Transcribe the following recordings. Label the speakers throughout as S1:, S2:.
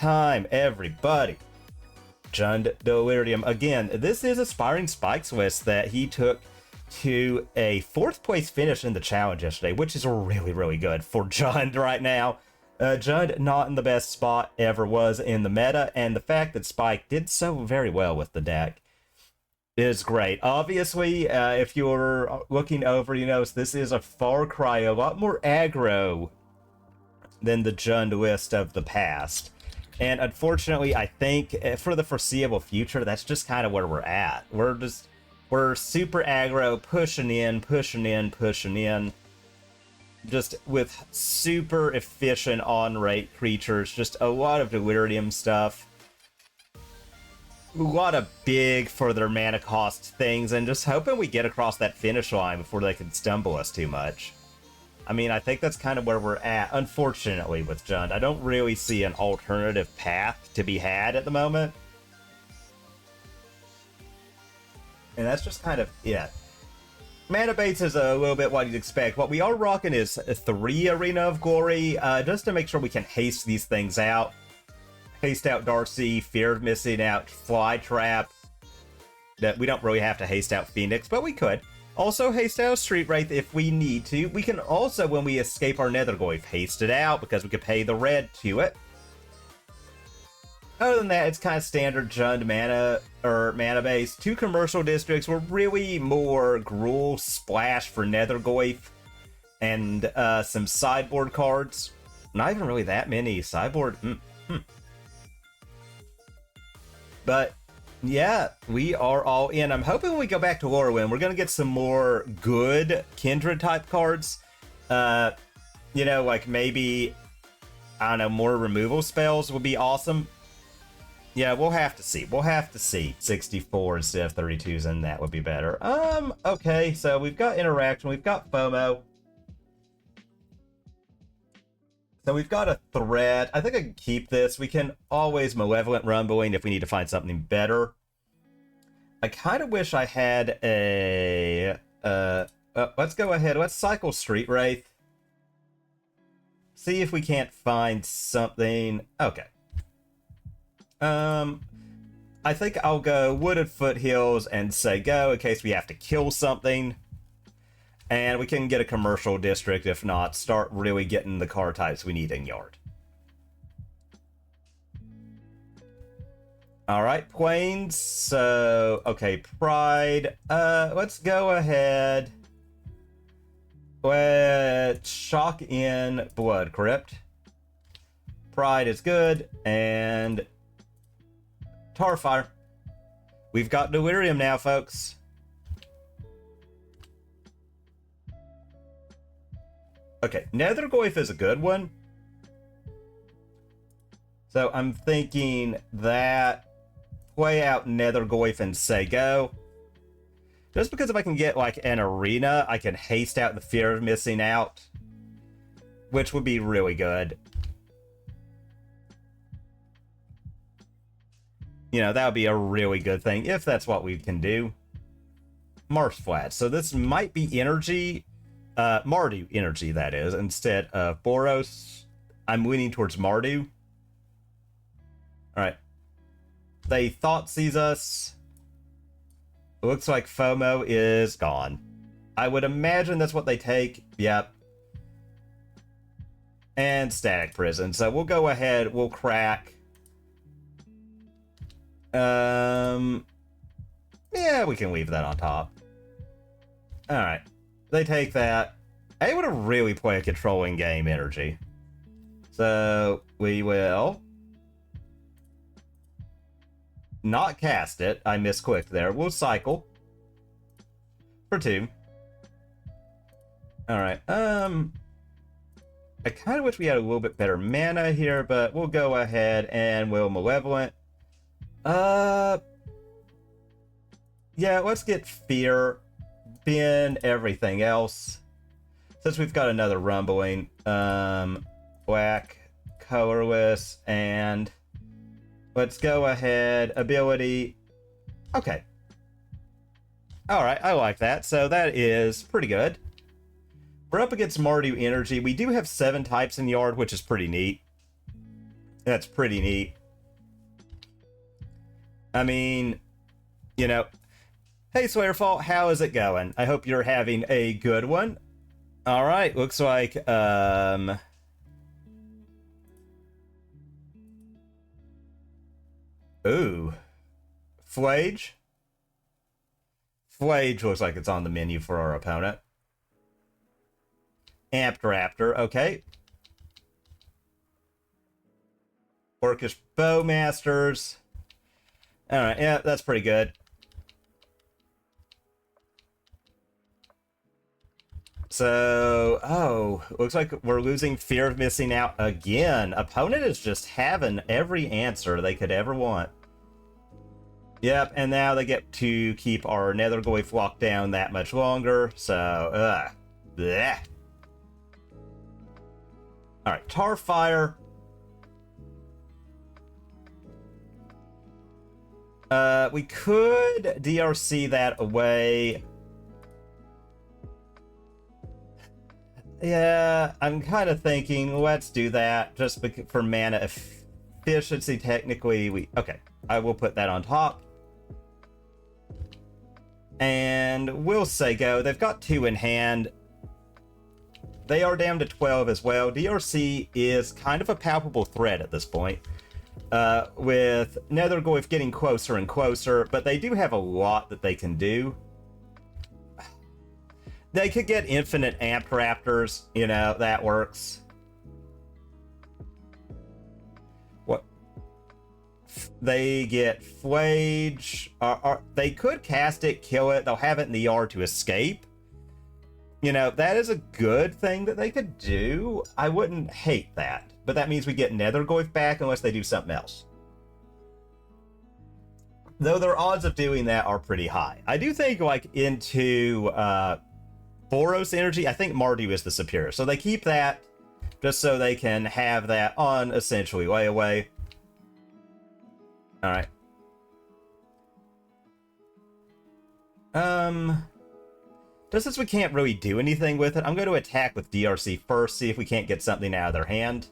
S1: time, everybody. Jund Delirium. Again, this is Aspiring Spike Swiss that he took to a 4th place finish in the challenge yesterday, which is really, really good for Jund right now. Jund not in the best spot ever was in the meta, and the fact that Spike did so very well with the deck is great. Obviously, if you're looking over, you notice this is a far cry, a lot more aggro than the Jund list of the past. And unfortunately, I think for the foreseeable future, that's just kind of where we're at. We're super aggro, pushing in, just with super efficient on-rate creatures, just a lot of delirium stuff, a lot of big for their mana cost things, and just hoping we get across that finish line before they can stumble us too much. I mean, I think that's kind of where we're at, unfortunately, with Jund. I don't really see an alternative path to be had at the moment. And that's just kind of it. Mana base is a little bit what you'd expect. What we are rocking is 3 Arena of Glory, just to make sure we can haste these things out. Haste out Darcy, Fear of Missing Out, Fly Trap. That we don't really have to haste out Phoenix, but we could. Also haste out Street Wraith if we need to. We can also, when we escape our Nethergoyf, haste it out because we could pay the red to it. Other than that, it's kind of standard Jund mana base. 2 commercial districts were really more Gruul Splash for Nethergoyf and some sideboard cards. Not even really that many sideboard. But yeah, we are all in. I'm hoping when we go back to Lorwyn, we're going to get some more good Kindred type cards. You know, like maybe, I don't know, more removal spells would be awesome. Yeah, we'll have to see. We'll have to see. 64 instead of 32s, and that would be better. Okay, so we've got interaction, we've got FOMO. So we've got a threat. I think I can keep this. We can always Malevolent Rumbling if we need to find something better. I kind of wish I had a... let's go ahead. Let's cycle Street Wraith. See if we can't find something. Okay. I think I'll go Wooded Foothills and say go in case we have to kill something. And we can get a commercial district, if not, start really getting the card types we need in yard. Alright, Plains. So, okay, Pride. Let's go ahead. Let's shock in Blood Crypt. Pride is good, and Tarfire. We've got Delirium now, folks. Okay, Nethergoyf is a good one. So I'm thinking that play out Nethergoyf and say go. Just because if I can get like an arena, I can haste out the Fear of Missing Out, which would be really good. You know, that would be a really good thing if that's what we can do. Marsh Flats. So this might be energy. Mardu Energy, that is, instead of Boros. I'm leaning towards Mardu. Alright. They Thoughtseize us. It looks like FOMO is gone. I would imagine that's what they take. Yep. And Static Prison. So we'll go ahead, we'll crack. Yeah, we can leave that on top. Alright. They take that. I would have really play a controlling game energy. So we will not cast it. I misclicked there. We'll cycle for 2. Alright. I kind of wish we had a little bit better mana here, but we'll go ahead and we'll Malevolent. Yeah, let's get Fear. Bin everything else. Since we've got another Rumbling. Black, colorless, and let's go ahead. Ability. Okay. Alright, I like that. So that is pretty good. We're up against Mardu Energy. We do have 7 types in yard, which is pretty neat. That's pretty neat. I mean, you know, hey Swearfall, how is it going? I hope you're having a good one. All right, looks like ooh, Flage. Flage looks like it's on the menu for our opponent. Amped Raptor, okay. Orcish Bowmasters. All right, yeah, that's pretty good. So, oh, looks like we're losing Fear of Missing Out again. Opponent is just having every answer they could ever want. Yep, and now they get to keep our Nethergoyf locked down that much longer, so, bleh. Alright, Tarfire. We could DRC that away. Yeah, I'm kind of thinking, let's do that, just for mana efficiency, technically. Okay, I will put that on top. And we'll say go. They've got 2 in hand. They are down to 12 as well. DRC is kind of a palpable threat at this point, with Nethergoyf getting closer and closer, but they do have a lot that they can do. They could get infinite Amped Raptors, you know, that works. What? They get Flage. They could cast it, kill it, they'll have it in the yard to escape. You know, that is a good thing that they could do. I wouldn't hate that. But that means we get Nethergoyf back unless they do something else. Though their odds of doing that are pretty high. I do think, like, into Boros Energy, I think Mardu is the superior. So they keep that just so they can have that on, essentially, layaway. Alright. Just since we can't really do anything with it, I'm going to attack with DRC first, see if we can't get something out of their hand.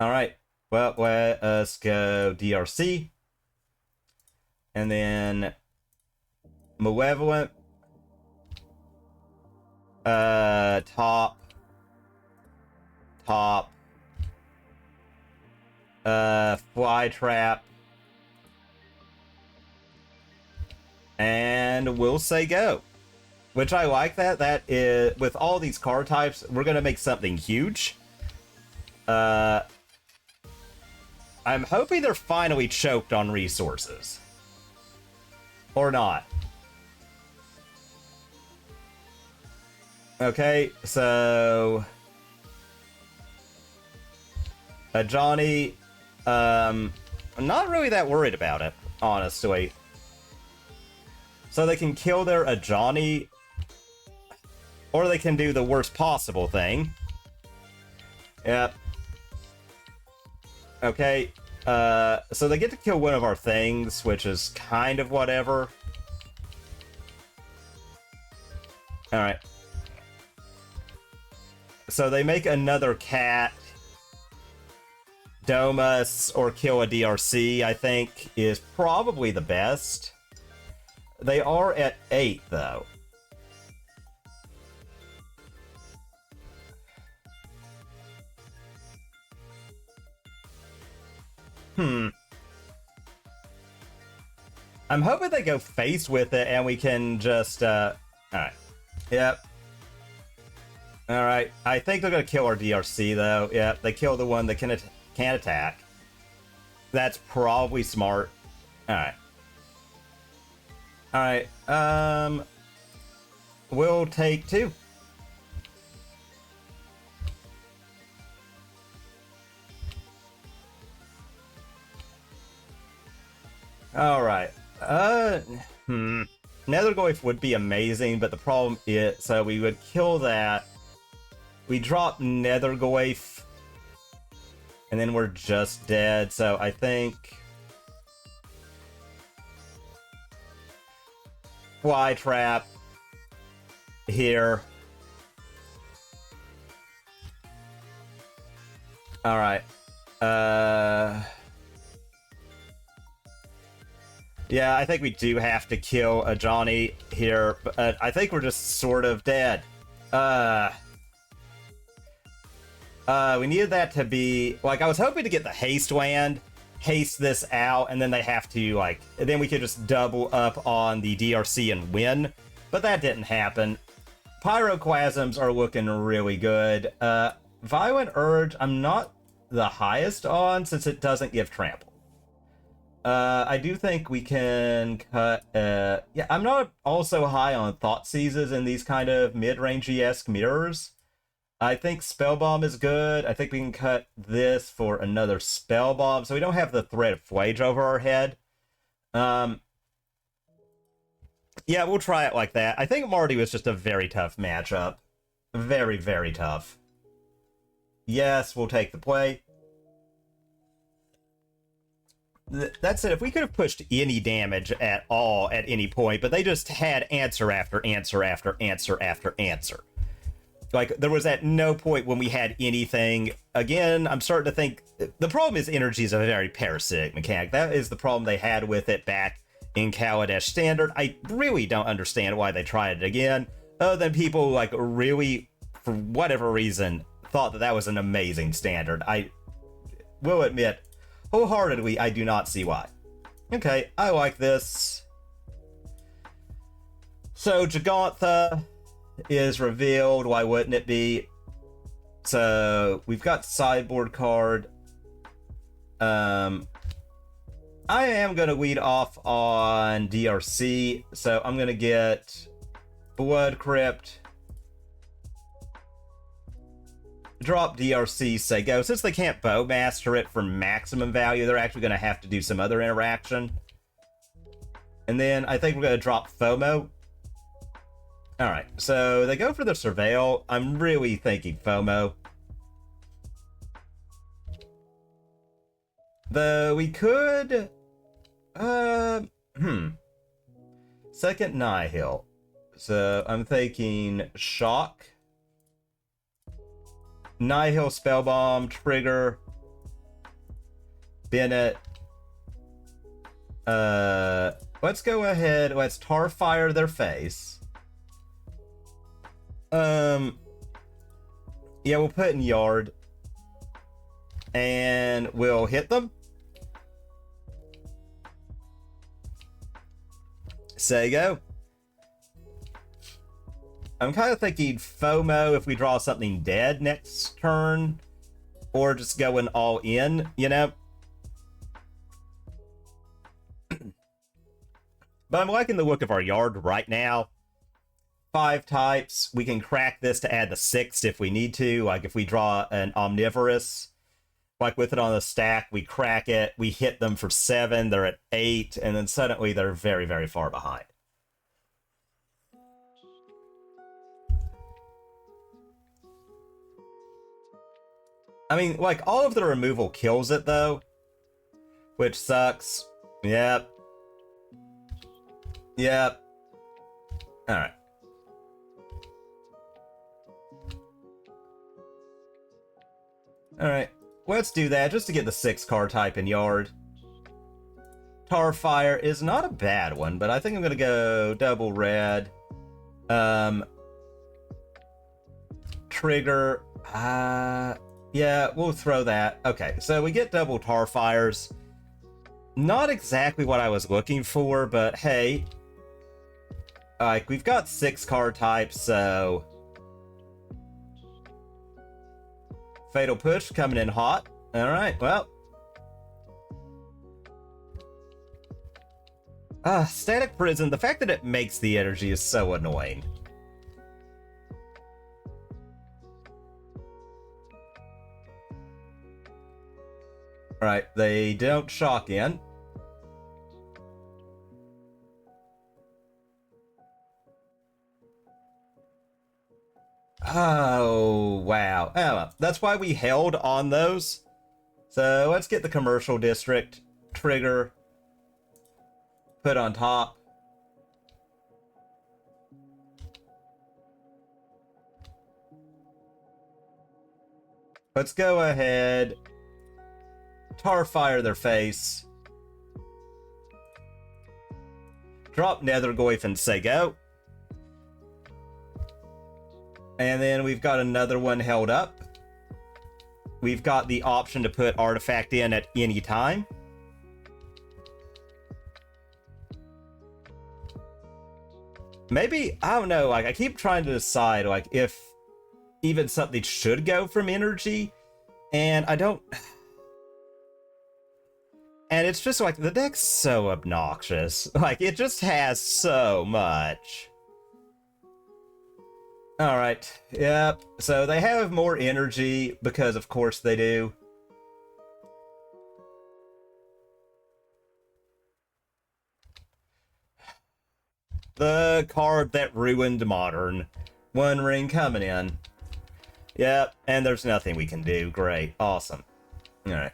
S1: Alright, well, let us go DRC. And then Malevolent. Top. Fly Trap. And we'll say go. Which I like that. That is, with all these card types, we're going to make something huge. I'm hoping they're finally choked on resources. Or not. Okay, so... Johnny... I'm not really that worried about it, honestly. So they can kill their Ajani, or they can do the worst possible thing. Yep. Okay, so they get to kill one of our things, which is kind of whatever. Alright. So they make another cat. Domus, or kill a DRC, I think, is probably the best. They are at 8, though. I'm hoping they go face with it and we can just, alright. Yep. Alright. I think they're gonna kill our DRC, though. Yep, they kill the one that can't attack. That's probably smart. Alright. Alright, we'll take 2. Alright, Nethergoyf would be amazing, but the problem is, so we would kill that. We drop Nethergoyf, and then we're just dead, so I think... Fly Trap here. All right. Yeah, I think we do have to kill a Johnny here, but I think we're just sort of dead. We needed that to be... Like, I was hoping to get the haste wand, haste this out, and then they have to, like... Then we could just double up on the DRC and win, but that didn't happen. Pyroquasms are looking really good. Violent Urge, I'm not the highest on, since it doesn't give trample. I do think we can cut... yeah, I'm not also high on Thought Seizes in these kind of mid-range-esque mirrors. I think Spell Bomb is good. I think we can cut this for another Spell Bomb, so we don't have the threat of Flage over our head. Yeah, we'll try it like that. I think Mardu is just a very tough matchup. Very, very tough. Yes, we'll take the play. That's it. If we could have pushed any damage at all at any point, but they just had answer after answer after answer after answer. Like, there was at no point when we had anything. Again, I'm starting to think... The problem is energy is a very parasitic mechanic. That is the problem they had with it back in Kaladesh Standard. I really don't understand why they tried it again, other than people, like, really, for whatever reason, thought that that was an amazing standard. I will admit... Wholeheartedly, I do not see why. Okay, I like this. So, Jagantha is revealed. Why wouldn't it be? So, we've got sideboard card. I am going to lead off on DRC. So, I'm going to get Blood Crypt. Drop DRC, say go. Since they can't Bowmaster it for maximum value, they're actually going to have to do some other interaction. And then I think we're going to drop FOMO. Alright, so they go for the Surveil. I'm really thinking FOMO. Though we could... Second Nihil. So I'm thinking Shock. Nihil Spellbomb, Trigger, Bennett. Let's go ahead. Let's Tarfire their face. Yeah, we'll put in Yard. And we'll hit them. Say go. I'm kind of thinking FOMO if we draw something dead next turn, or just going all in, you know? But I'm liking the look of our Yard right now. 5 types. We can crack this to add the 6th if we need to. Like if we draw an Omnivorous, like with it on the stack, we crack it, we hit them for 7, they're at 8, and then suddenly they're very, very far behind. I mean, like, all of the removal kills it, though. Which sucks. Yep. Yep. Alright. Alright. Let's do that, just to get the 6 card type in Yard. Tarfire is not a bad one, but I think I'm gonna go double red. Trigger. Yeah, we'll throw that. Okay, so we get double Tarfires. Not exactly what I was looking for, but hey. Like, we've got 6 card types, so... Fatal Push coming in hot. Alright, well. Static Prison. The fact that it makes the energy is so annoying. Alright, they don't shock in. Oh, wow. Oh, that's why we held on those. So let's get the Commercial District. Trigger. Put on top. Let's go ahead. Tar fire their face. Drop Nethergoyf and say go. And then we've got another one held up. We've got the option to put artifact in at any time. Maybe, I don't know, like, I keep trying to decide, like, if even something should go from energy, and I don't... And it's just, like, the deck's so obnoxious. Like, it just has so much. Alright, yep, so they have more energy, because of course they do. The card that ruined Modern. One ring coming in. Yep, and there's nothing we can do. Great, awesome. Alright,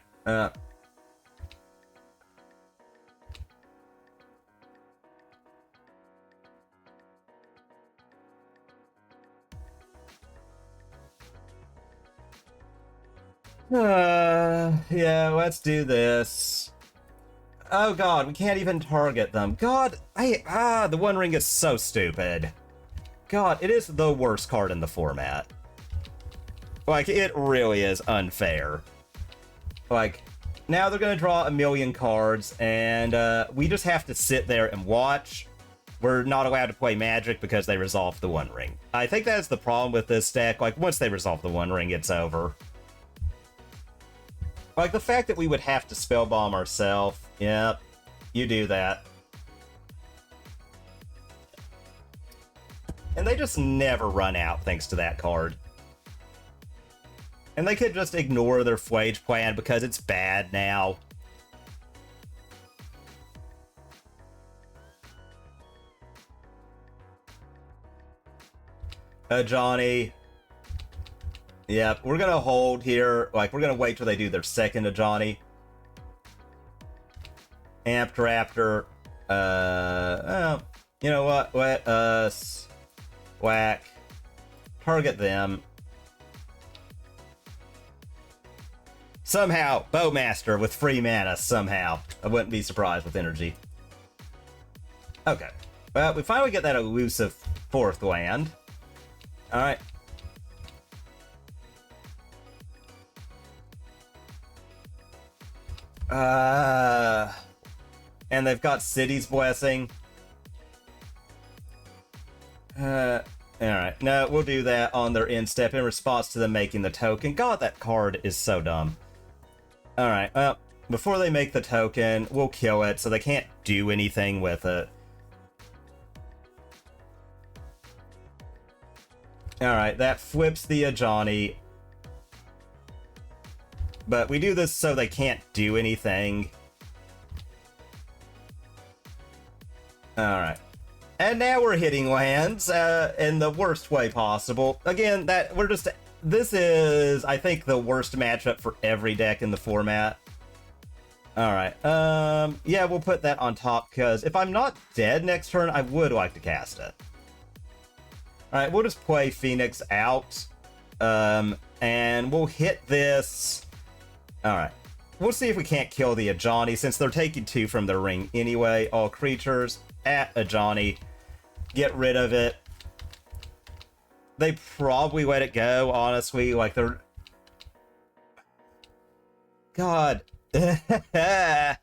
S1: yeah, let's do this. Oh god, we can't even target them. God, the One Ring is so stupid. God, it is the worst card in the format. Like, it really is unfair. Like, now they're gonna draw a million cards, and we just have to sit there and watch. We're not allowed to play Magic because they resolved the One Ring. I think that's the problem with this deck. Like, once they resolve the One Ring, it's over. Like, the fact that we would have to Spellbomb ourselves, yep, you do that. And they just never run out thanks to that card. And they could just ignore their Flage plan because it's bad now. Johnny. Yep, we're gonna hold here. Like, we're gonna wait till they do their second Ajani. Amped Raptor. You know what? Let us whack. Target them. Somehow, Bowmaster with free mana, somehow. I wouldn't be surprised with energy. Okay. Well, we finally get that elusive fourth land. Alright. And they've got City's Blessing. Alright, no, we'll do that on their end step in response to them making the token. God, that card is so dumb. Alright, well, before they make the token, we'll kill it so they can't do anything with it. Alright, that flips the Ajani. But we do this so they can't do anything. Alright. And now we're hitting lands in the worst way possible. Again, this is, I think, the worst matchup for every deck in the format. Alright, yeah, we'll put that on top, because if I'm not dead next turn, I would like to cast it. Alright, we'll just play Phoenix out, and we'll hit this. Alright, we'll see if we can't kill the Ajani, since they're taking 2 from their ring anyway. All creatures at Ajani. Get rid of it. They probably let it go, honestly. Like, they're... God. Yeah,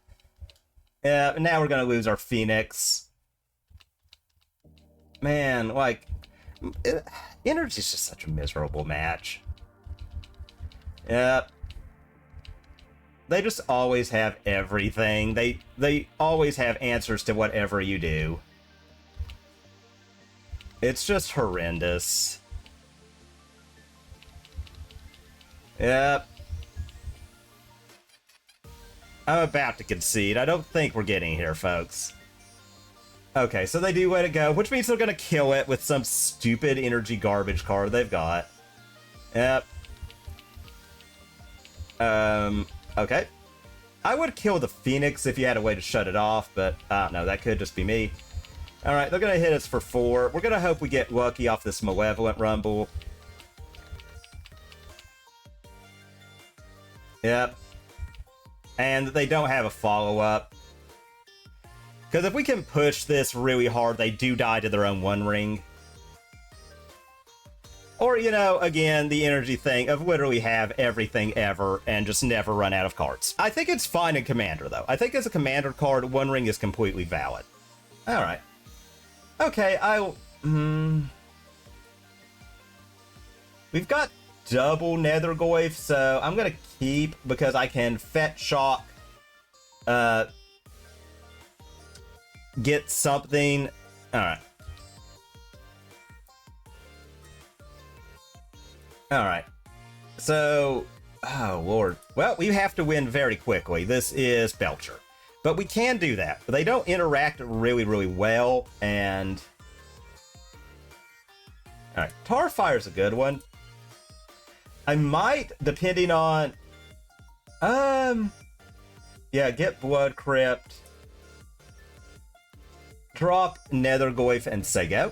S1: now we're gonna lose our Phoenix. Man, like... Energy's just such a miserable match. Yep. They just always have everything. They always have answers to whatever you do. It's just horrendous. Yep. I'm about to concede. I don't think we're getting here, folks. Okay, so they do let it go, which means they're gonna kill it with some stupid energy garbage card they've got. Yep. Okay. I would kill the Phoenix if you had a way to shut it off, but I don't know, that could just be me. Alright, they're gonna hit us for 4. We're gonna hope we get lucky off this Malevolent Rumble. Yep. And they don't have a follow-up. Because if we can push this really hard, they do die to their own One Ring. Or, you know, again, the energy thing of literally have everything ever and just never run out of cards. I think it's fine in Commander, though. I think as a Commander card, One Ring is completely valid. Alright. Okay, we've got double Nethergoyf, so I'm gonna keep because I can Fetch Shock, get something. Alright. Alright. So, oh lord. Well, we have to win very quickly. This is Belcher. But we can do that. But they don't interact really, really well, and... Alright, Tarfire's a good one. I might, depending on... Yeah, get Blood Crypt. Drop Nethergoyf and Sego.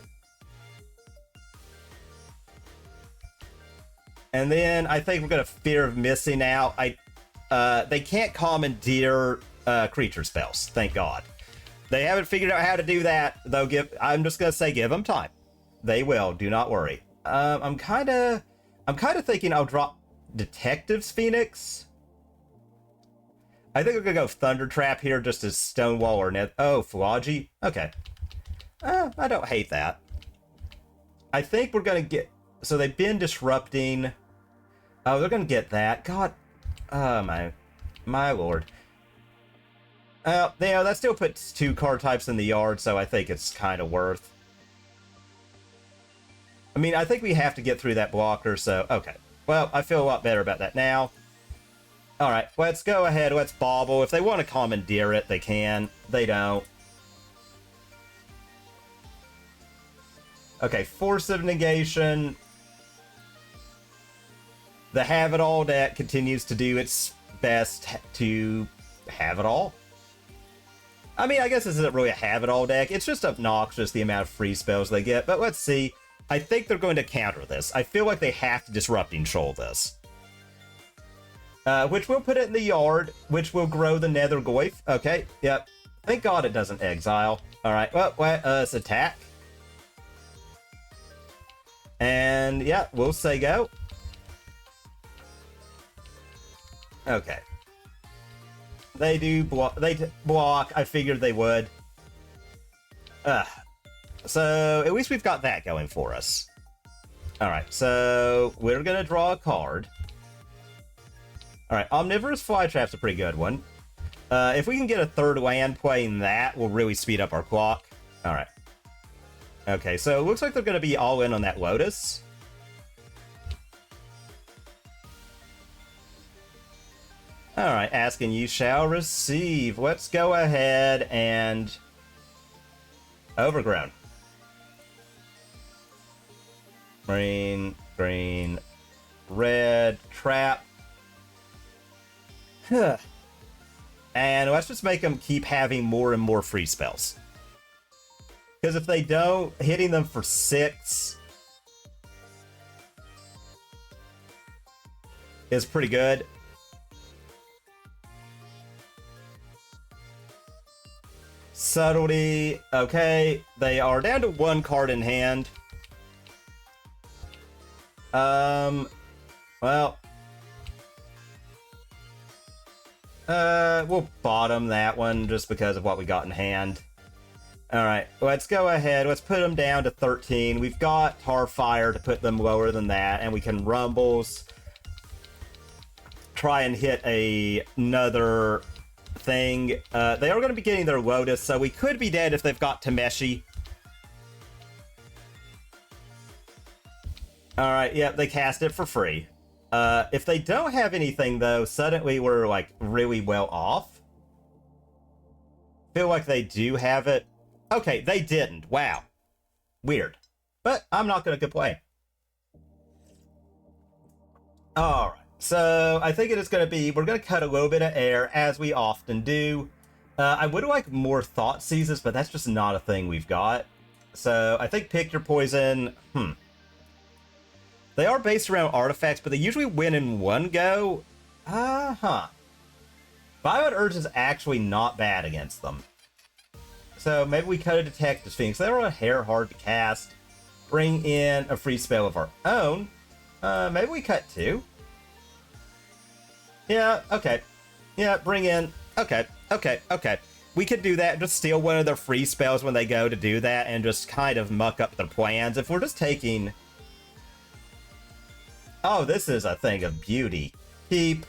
S1: And then I think we're gonna Fear of Missing Out. They can't commandeer creature spells, thank God. They haven't figured out how to do that. Though I'm just gonna say give them time. They will, do not worry. I'm kinda thinking I'll drop Detective's Phoenix. I think we're gonna go Thunder Trap here just as Stonewall or Phlogy. Okay. I don't hate that. I think we're gonna get... So they've been disrupting... Oh, they're gonna get that. God. Oh, my lord. You know, that still puts 2 card types in the yard, so I think it's kind of worth. I mean, I think we have to get through that blocker, so... Okay. Well, I feel a lot better about that now. Alright, let's go ahead. Let's bobble. If they want to commandeer it, they can. They don't. Okay, Force of Negation. The Have It All deck continues to do its best to have it all. I mean, I guess this isn't really a Have It All deck. It's just obnoxious the amount of free spells they get. But let's see. I think they're going to counter this. I feel like they have to Disrupting Shoal this. Which will put it in the yard, which will grow the Nethergoyf. Okay, yep. Thank God it doesn't exile. Alright, well, let's attack. And, yeah, we'll say go. Okay. They do block. Block. I figured they would. So, at least we've got that going for us. Alright, so we're going to draw a card. Alright, Omnivorous Flytrap's a pretty good one. If we can get a 3rd land playing that, will really speed up our clock. Alright. Okay, so it looks like they're going to be all in on that Lotus. Alright, asking you shall receive. Let's go ahead and... Overgrown. Green, green, red, trap. And let's just make them keep having more and more free spells. Because if they don't, hitting them for 6 is pretty good. Subtlety. Okay, they are down to 1 card in hand. Well, we'll bottom that one just because of what we got in hand. Alright, let's go ahead. Let's put them down to 13. We've got Tarfire to put them lower than that, and we can Rumbles. Try and hit another thing. They are going to be getting their Lotus, so we could be dead if they've got Tameshi. Alright, yep, they cast it for free. If they don't have anything, though, suddenly we're, like, really well off. Feel like they do have it. Okay, they didn't. Wow. Weird. But I'm not going to complain. Alright, so I think it is going to be... We're going to cut a little bit of air, as we often do. I would like more Thought Seizes, but that's just not a thing we've got. So I think Pick Your Poison... They are based around artifacts, but they usually win in one go. Huh. Violent Urge is actually not bad against them. So maybe we cut a Detective Sphinx. They were a hair hard to cast. Bring in a free spell of our own. Maybe we cut 2. Yeah, okay. Yeah, bring in... Okay. We could do that, just steal one of their free spells when they go to do that, and just kind of muck up their plans. If we're just taking... Oh, this is a thing of beauty. Keep.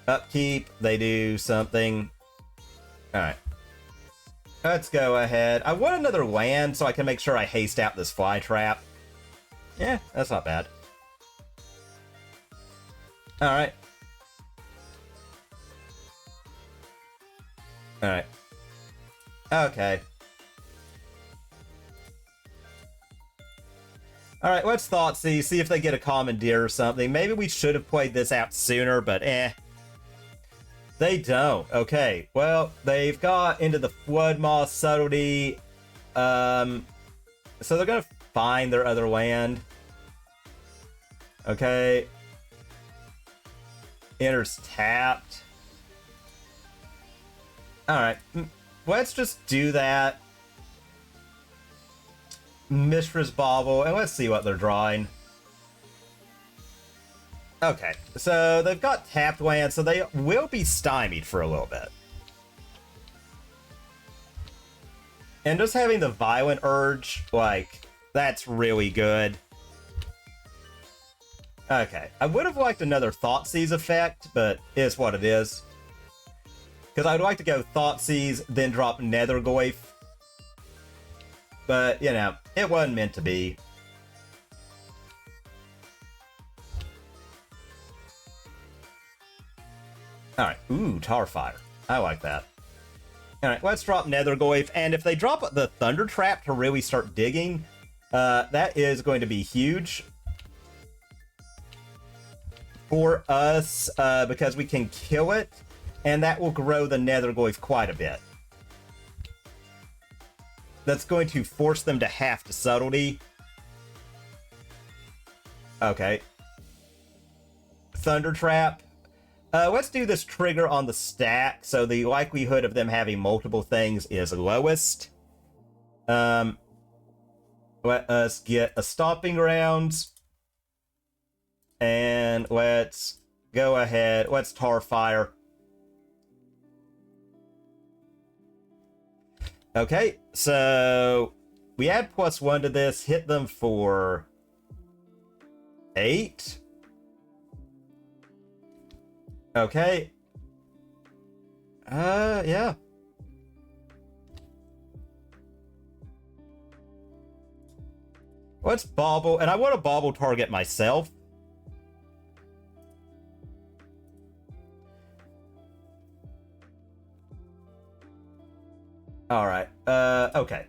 S1: Upkeep. They do something. Alright. Let's go ahead. I want another land so I can make sure I haste out this fly trap. Yeah, that's not bad. Alright. Alright. Okay. Alright, let's Thoughtseize, see if they get a Commandeer or something. Maybe we should have played this out sooner, but They don't. Okay, well, they've got into the Floodmaw Subtlety. So they're gonna find their other land. Okay. Enters tapped. Alright, let's just do that. Mishra's Bauble, and let's see what they're drawing. Okay, so they've got tapped land, so they will be stymied for a little bit. And just having the Violent Urge, like, that's really good. Okay, I would have liked another Thoughtseize effect, but it's what it is. Because I'd like to go Thoughtseize, then drop Nethergoyf. But, you know, it wasn't meant to be. Alright, ooh, Tarfire. I like that. Alright, let's drop Nethergoyf, and if they drop the Thunder Trap to really start digging, that is going to be huge for us, because we can kill it, and that will grow the Nethergoyf quite a bit. That's going to force them to have to Subtlety. Okay. Thunder Trap. Let's do this trigger on the stack, so the likelihood of them having multiple things is lowest. Let us get a Stomping Grounds. And let's go ahead. Let's Tarfire. Okay, so we add +1 to this, hit them for 8. Okay. Yeah. Let's Bauble, and I want to Bauble target myself. Alright, okay.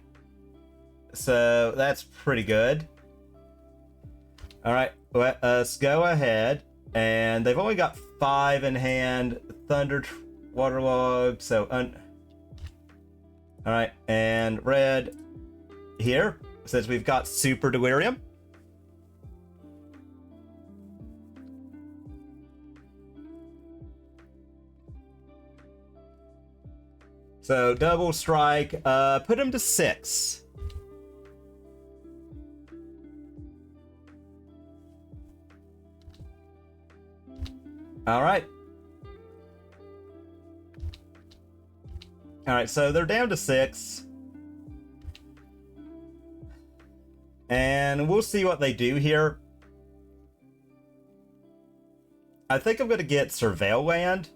S1: So, that's pretty good. Alright, let us go ahead. And they've only got 5 in hand. Thunder, Waterlog, so... Alright, and red here says we've got Super Delirium. So, double strike, put him to 6. Alright. Alright, so they're down to 6. And we'll see what they do here. I think I'm going to get Surveil Land.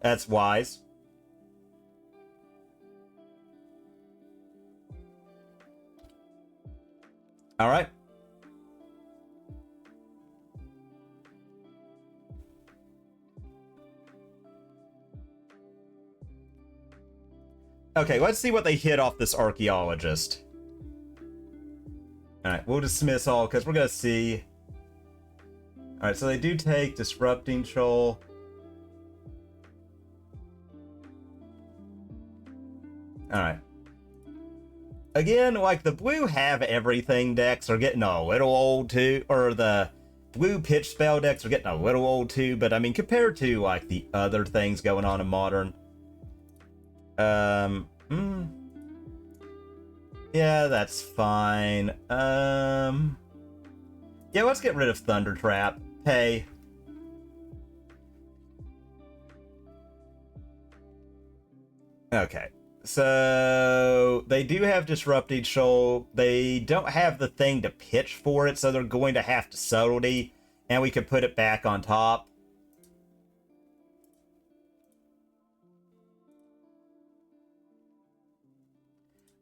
S1: That's wise. Alright. Okay, let's see what they hit off this Archaeologist. Alright, we'll dismiss all, because we're going to see. Alright, so they do take Disrupting Shoal. Alright. again, like the blue have everything decks are getting a little old too, or the blue pitch spell decks are getting a little old too, but I mean, compared to like the other things going on in Modern, yeah, that's fine. Yeah, let's get rid of Thunder Trap. Hey. Okay. So they do have Disrupting Shoal. They don't have the thing to pitch for it, so they're going to have to Subtlety, and we could put it back on top.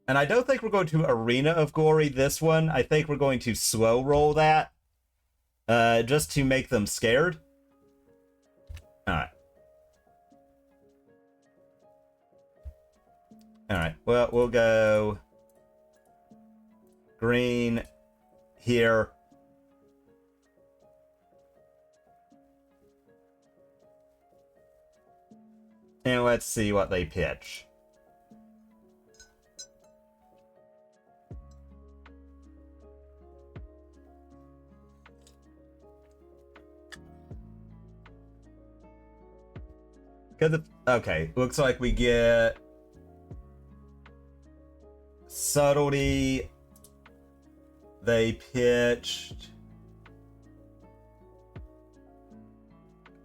S1: And I don't think we're going to Arena of Glory this one. I think we're going to slow roll that. Just to make them scared. Alright. Alright, well, we'll go green here. And let's see what they pitch. Okay, looks like we get Subtlety. They pitched.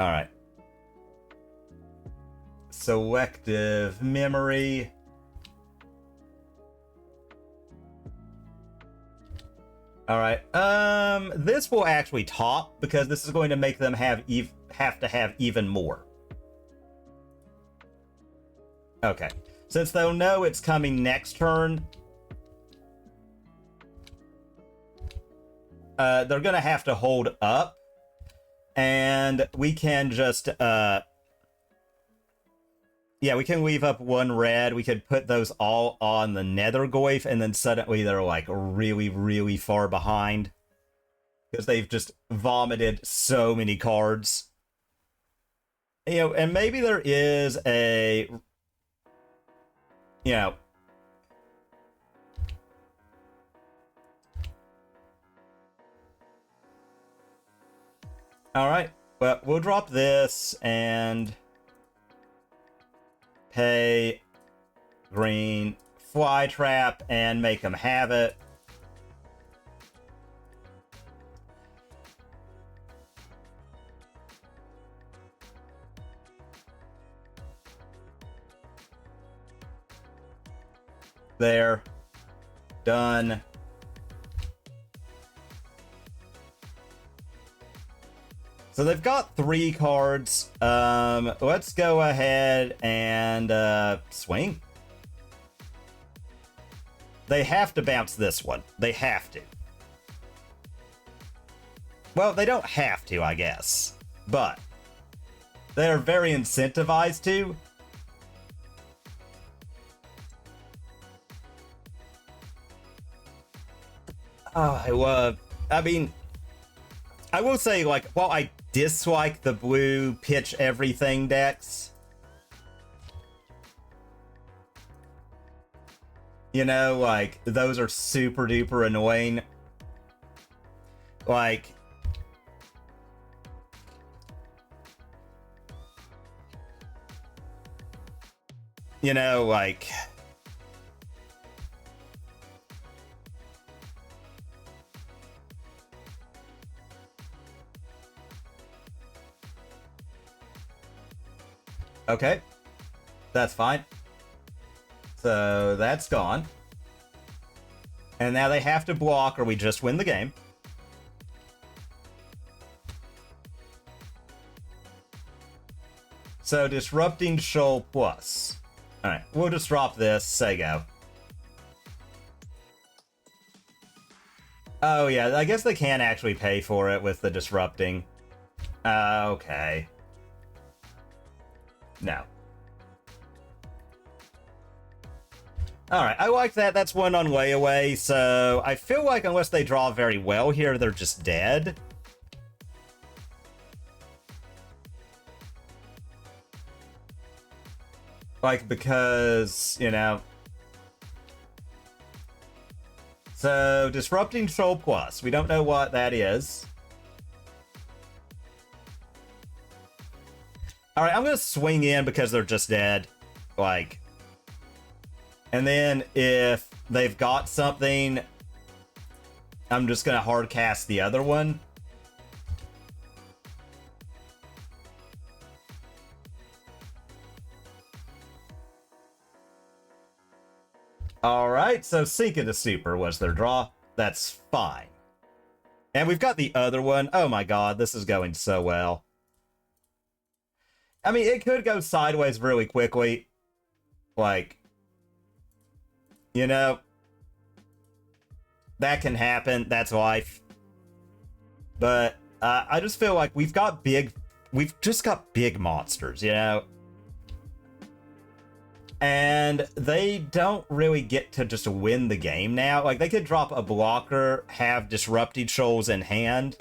S1: Alright. Selective Memory. Alright, this will actually top, because this is going to make them have to have even more. Okay, since they'll know it's coming next turn, they're gonna have to hold up, and we can just, yeah, we can leave up one red. We could put those all on the Nethergoyf, and then suddenly they're like really, really far behind, because they've just vomited so many cards. You know, and maybe there is a... You know, all right, well, we'll drop this and pay green Fly Trap and make them have it. There. Done. So they've got 3 cards. Let's go ahead and swing. They have to bounce this one. They have to. Well, they don't have to, I guess. But they're very incentivized to. Oh, I mean, I will say, like, while I dislike the blue pitch everything decks, you know, like, those are super duper annoying. Like, you know, like... Okay, that's fine. So that's gone. And now they have to block or we just win the game. So Disrupting Shoal plus. Alright, we'll just drop this, say go. Oh yeah, I guess they can actually pay for it with the Disrupting. Okay. No. Alright, I like that. That's one on layaway, so I feel like unless they draw very well here, they're just dead. Like, because, you know... So, Disrupting Troll Plus. We don't know what that is. Alright, I'm gonna swing in because they're just dead. Like... And then if they've got something, I'm just gonna hard cast the other one. Alright, so Sink into Super was their draw. That's fine. And we've got the other one. Oh my god, this is going so well. I mean, it could go sideways really quickly. Like, you know, that can happen. That's life. But I just feel like we've just got big monsters, you know? And they don't really get to just win the game now. Like, they could drop a blocker, have Disrupting Trolls in hand.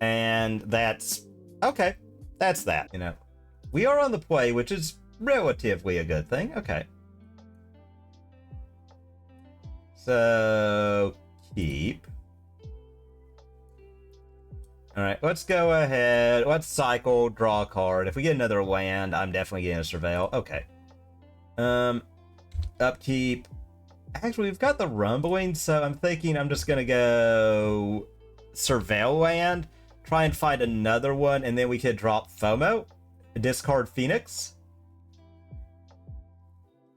S1: And that's... Okay, that's that, you know. We are on the play, which is relatively a good thing. Okay. So... Keep... Alright, let's go ahead. Let's cycle, draw a card. If we get another land, I'm definitely getting a Surveil. Okay. Upkeep. Actually, we've got the Rumbling, so I'm thinking I'm just gonna go Surveil land, try and find another one, and then we could drop FOMO, discard Phoenix.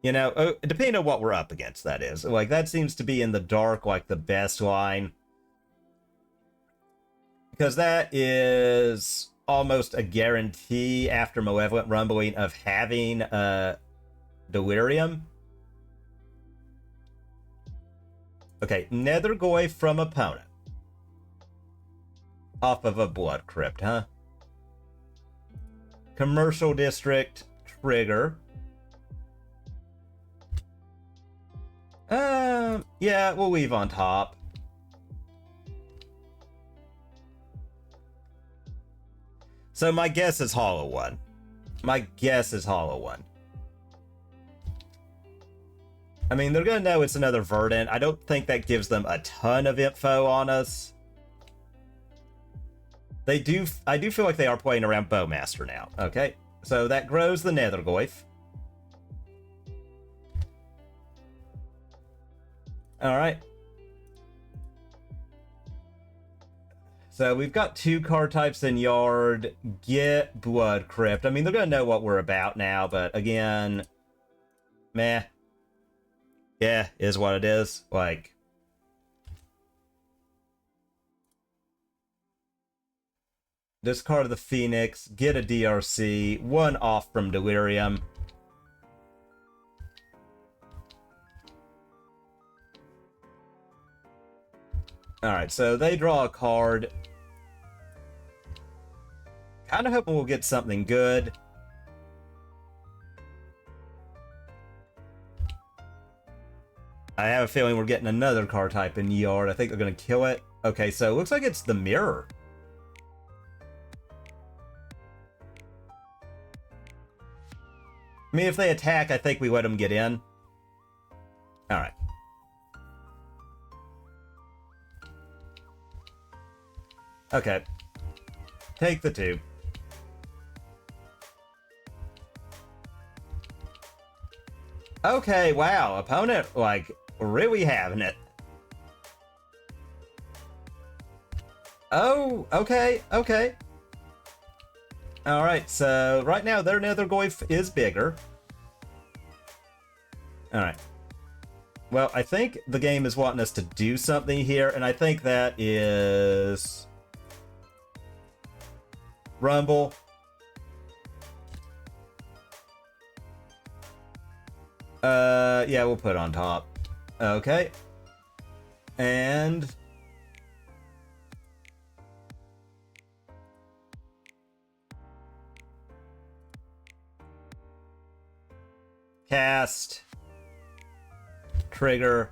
S1: You know, depending on what we're up against, that is. Like, that seems to be in the dark, like, the best line. Because that is almost a guarantee after Malevolent Rumbling of having Delirium. Okay, Nethergoy from opponent. Off of a Blood Crypt, huh? Commercial District, trigger. Yeah, we'll leave on top. So my guess is Hollow One. My guess is Hollow One. I mean, they're gonna know it's another Verdant. I don't think that gives them a ton of info on us. I do feel like they are playing around Bowmaster now. Okay, so that grows the Nethergoyf. Alright. So we've got 2 card types in yard. Get Blood Crypt. I mean, they're gonna know what we're about now, but again, meh. Yeah, is what it is. Like, discard the Phoenix, get a DRC, 1 off from Delirium. Alright, so they draw a card. Kind of hoping we'll get something good. I have a feeling we're getting another card type in yard. I think they're going to kill it. Okay, so it looks like it's the Mirror. I mean, if they attack, I think we let them get in. Alright. Okay. Take the 2. Okay, wow. Opponent, like, really having it. Oh, okay, okay. Alright, so right now their Nethergoyf is bigger. Alright. Well, I think the game is wanting us to do something here, and I think that is... Rumble. Yeah, we'll put it on top. Okay. And... Cast. Trigger.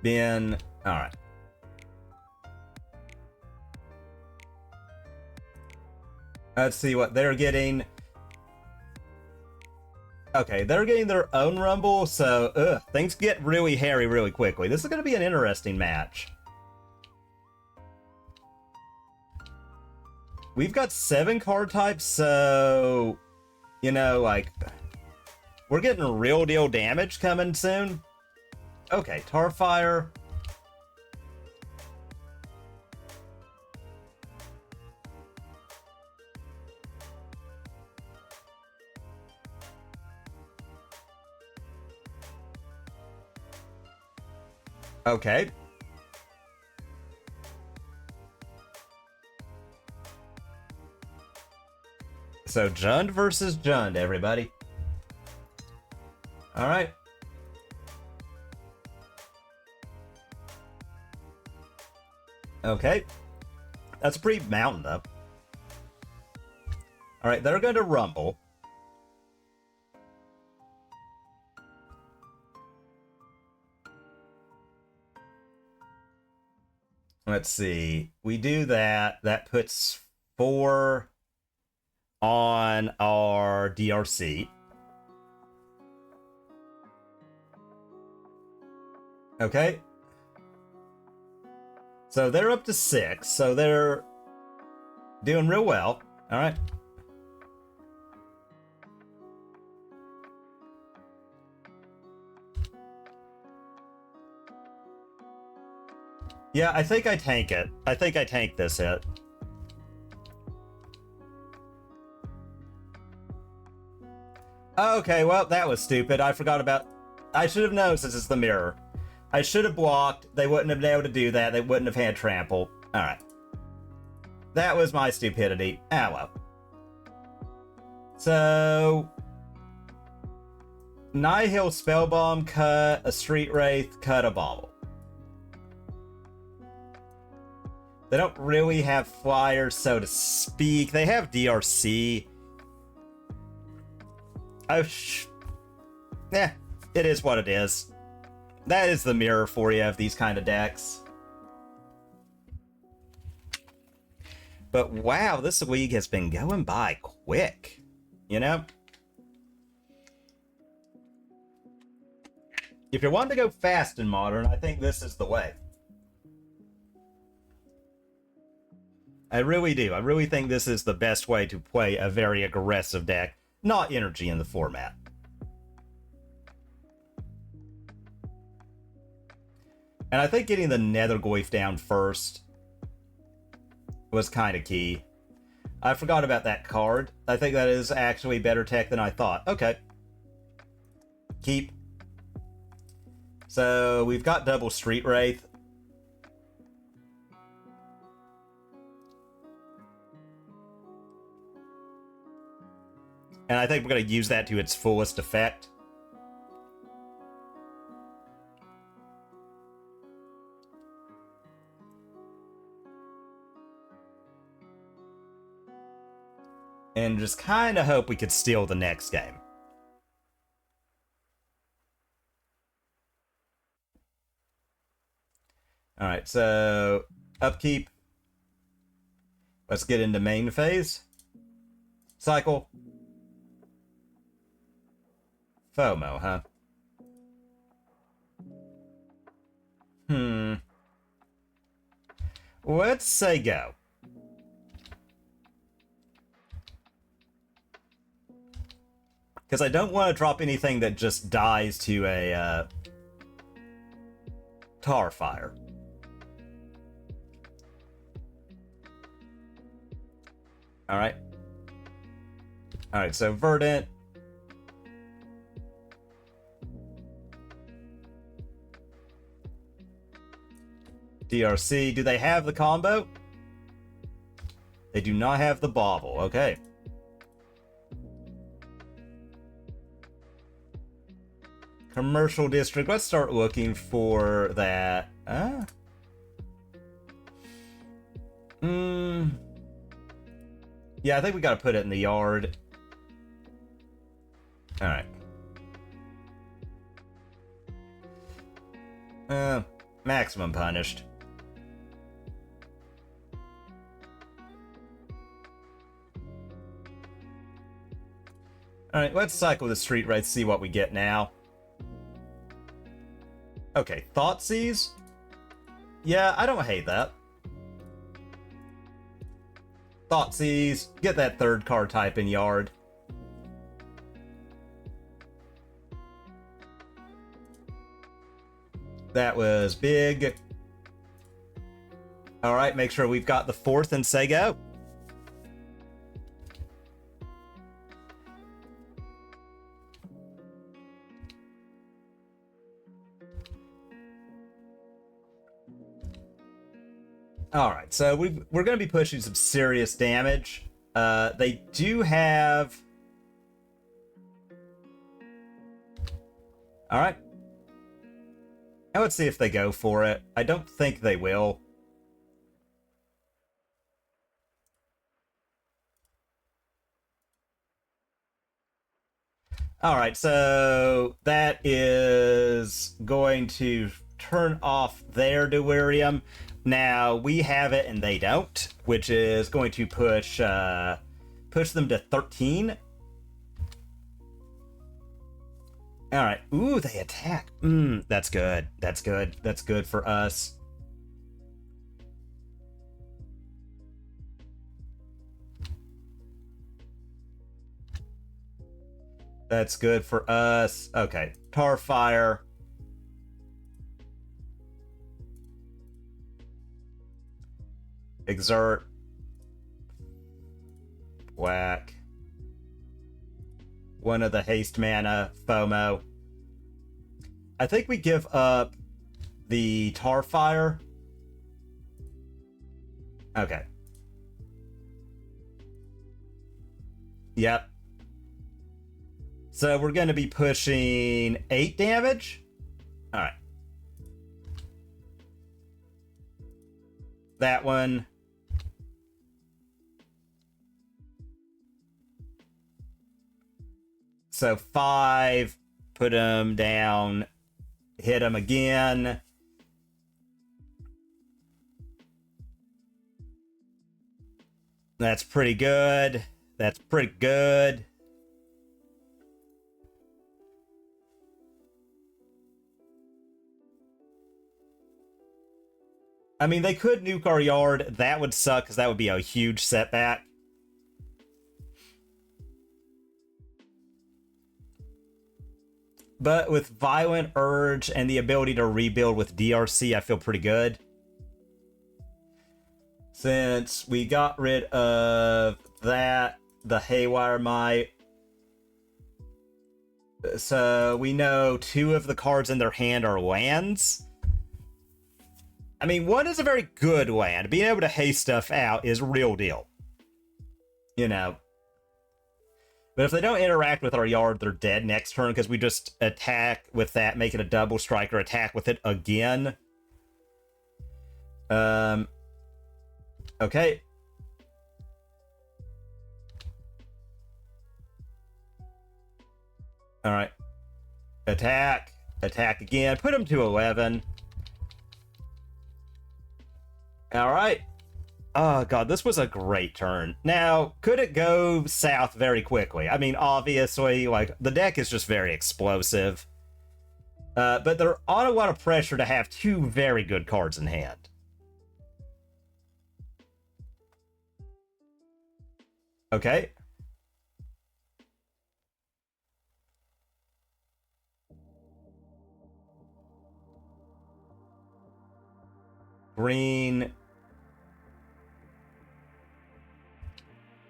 S1: Bin. Alright. Let's see what they're getting. Okay, they're getting their own Rumble, so things get really hairy really quickly. This is going to be an interesting match. We've got 7 card types, so, you know, like, we're getting real deal damage coming soon. Okay, Tarfire. Okay. So Jund versus Jund, everybody. All right. Okay. That's a pretty mountain, though. All right, they're going to Rumble. Let's see. We do that. That puts 4 on our DRC. Okay. So they're up to 6. So they're doing real well. All right. Yeah, I think I tank it. I think I tank this hit. Okay, well, that was stupid. I forgot about... I should have known since it's the mirror. I should have blocked. They wouldn't have been able to do that. They wouldn't have had trample. Alright. That was my stupidity. Ah, well. So... Nihil Spellbomb, cut a Street Wraith, cut a Bauble. They don't really have flyers, so to speak. They have DRC. Yeah, it is what it is. That is the mirror for you of these kind of decks. But wow, this week has been going by quick. You know? If you're wanting to go fast in Modern, I think this is the way. I really do. I really think this is the best way to play a very aggressive deck, not energy in the format. And I think getting the Nethergoyf down first was kind of key. I forgot about that card. I think that is actually better tech than I thought. Okay. Keep. So we've got double Street Wraith. And I think we're going to use that to its fullest effect. And just kind of hope we could steal the next game. Alright, so upkeep. Let's get into main phase. Cycle. FOMO, huh? Let's say go. Because I don't want to drop anything that just dies to a Tarfire. Alright. Alright, so Verdant. DRC. Do they have the combo? They do not have the Bauble. Okay. Commercial district. Let's start looking for that. Yeah, I think we got to put it in the yard. All right. Maximum punished. Alright, let's cycle the street right, see what we get now. Okay, Thoughtseize. Yeah, I don't hate that. Thoughtseize, get that third card type in yard. That was big. Alright, make sure we've got the fourth and say go. Alright, so we're going to be pushing some serious damage. They do have... Alright. Now let's see if they go for it. I don't think they will. Alright, so that is going to turn off their Delirium. Now, we have it and they don't, which is going to push them to 13. Alright, ooh, they attack. That's good. That's good. That's good for us. That's good for us. Okay, Tarfire. Exert. Whack. One of the haste mana. FOMO. I think we give up the Tarfire. Okay. Yep. So we're going to be pushing 8 damage. Alright. That one. So 5, put him down, hit him again. That's pretty good. That's pretty good. I mean, they could nuke our yard. That would suck because that would be a huge setback. But with Violent Urge and the ability to rebuild with DRC, I feel pretty good. Since we got rid of that, the Haywire Might. So we know 2 of the cards in their hand are lands. I mean, 1 is a very good land. Being able to haste stuff out is real deal. You know. But if they don't interact with our yard, they're dead next turn because we just attack with that, make it a double strike, or attack with it again. Okay. Alright. Attack. Attack again. Put him to 11. Alright. Oh, God, this was a great turn. Now, could it go south very quickly? I mean, obviously, like, the deck is just very explosive. But they're on a lot of pressure to have 2 very good cards in hand. Okay. Green.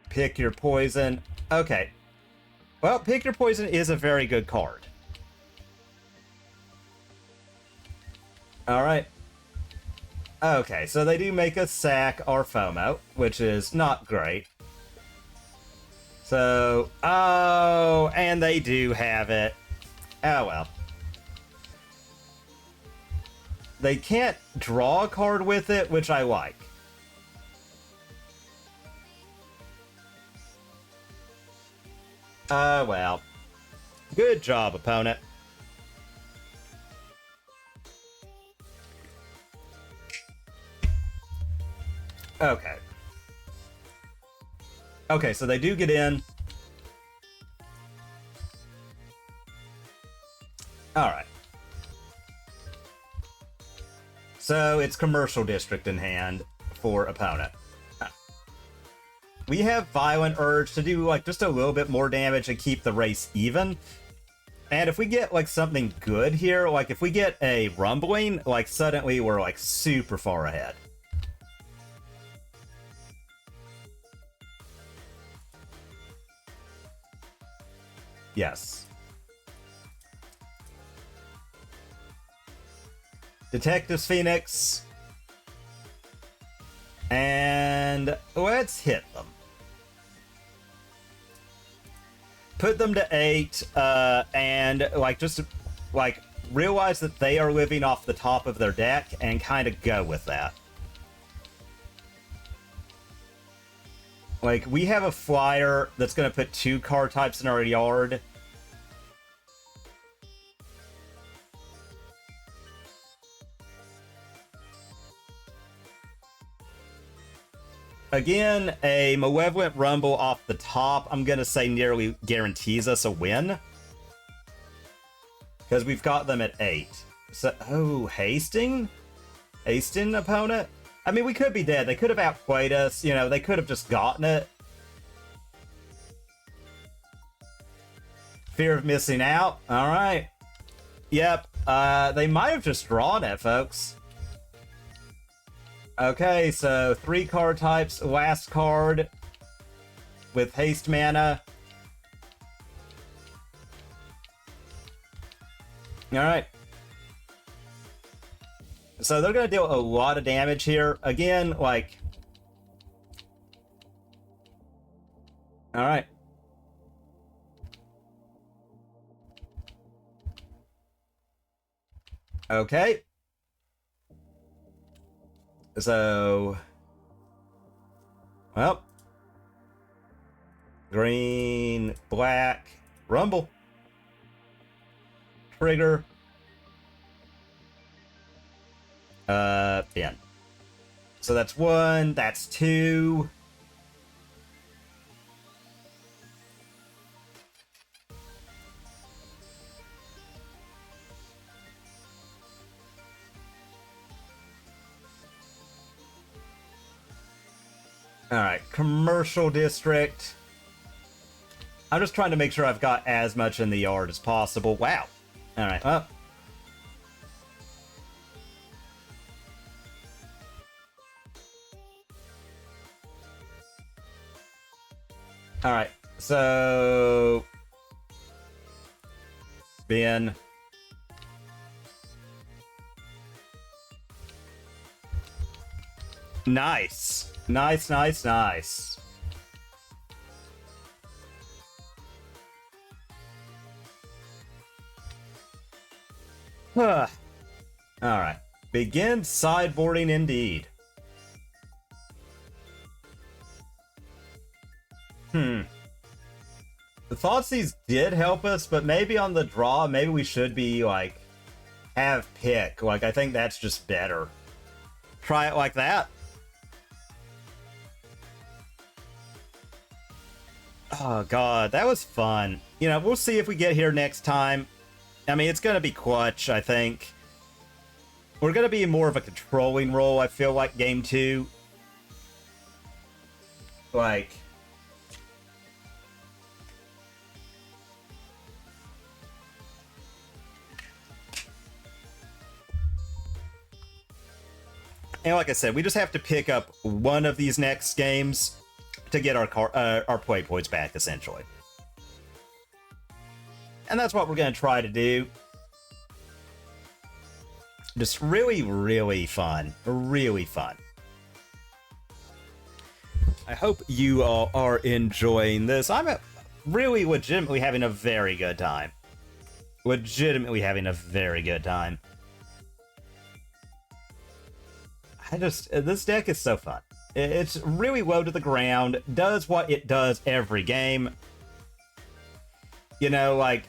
S1: Pick your poison. Okay. Well, pick your poison is a very good card. Alright. Okay, so they do make us sack our FOMO, which is not great. So, oh, and they do have it. Oh, well. They can't draw a card with it, which I like. Well. Good job, opponent. Okay. Okay, so they do get in. Alright. So it's Commercial District in hand for opponent. We have Violent Urge to do like just a little bit more damage and keep the race even. And if we get like something good here, like if we get a Rumbling, like suddenly we're like super far ahead. Yes. Detectives Phoenix. And let's hit them. Put them to 8, and like just like realize that they are living off the top of their deck and kind of go with that. Like we have a flyer that's going to put 2 card types in our yard. Again, a Malevolent Rumble off the top, I'm going to say nearly guarantees us a win. Because we've got them at 8. So, oh, Hasting? Hasting opponent? I mean, we could be dead. They could have outplayed us. You know, they could have just gotten it. Fear of missing out. All right. Yep. They might have just drawn it, folks. Okay, so 3 card types, last card with haste mana. Alright. So they're going to deal a lot of damage here. Again, like... Alright. Okay. So, well, green, black, Rumble, trigger, pin. So that's 1, that's 2. Alright, Commercial District. I'm just trying to make sure I've got as much in the yard as possible. Wow. Alright, well. Alright, so... Spin. Nice. Nice, nice, nice. Alright. Begin sideboarding indeed. The Thoughtseize did help us, but maybe on the draw, maybe we should be, like, have pick. Like, I think that's just better. Try it like that. Oh, God, that was fun. You know, we'll see if we get here next time. I mean, it's going to be clutch, I think. We're going to be in more of a controlling role, I feel like, game 2. Like... And like I said, we just have to pick up one of these next games to get our play points back, essentially. And that's what we're going to try to do. Just really, really fun. Really fun. I hope you all are enjoying this. I'm really legitimately having a very good time. Legitimately having a very good time. This deck is so fun. It's really low to the ground, does what it does every game. You know, like,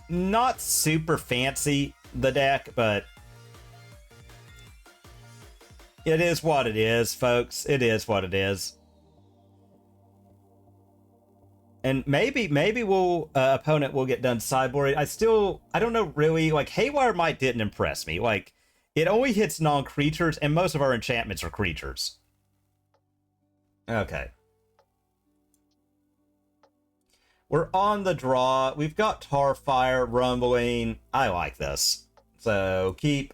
S1: not super fancy, the deck, but it is what it is, folks. It is what it is. And maybe we'll opponent will get done sideboarding. I don't know really, like Haywire Might didn't impress me. Like it only hits non-creatures, and most of our enchantments are creatures. Okay. We're on the draw. We've got Tarfire, Rumbling. I like this. So keep.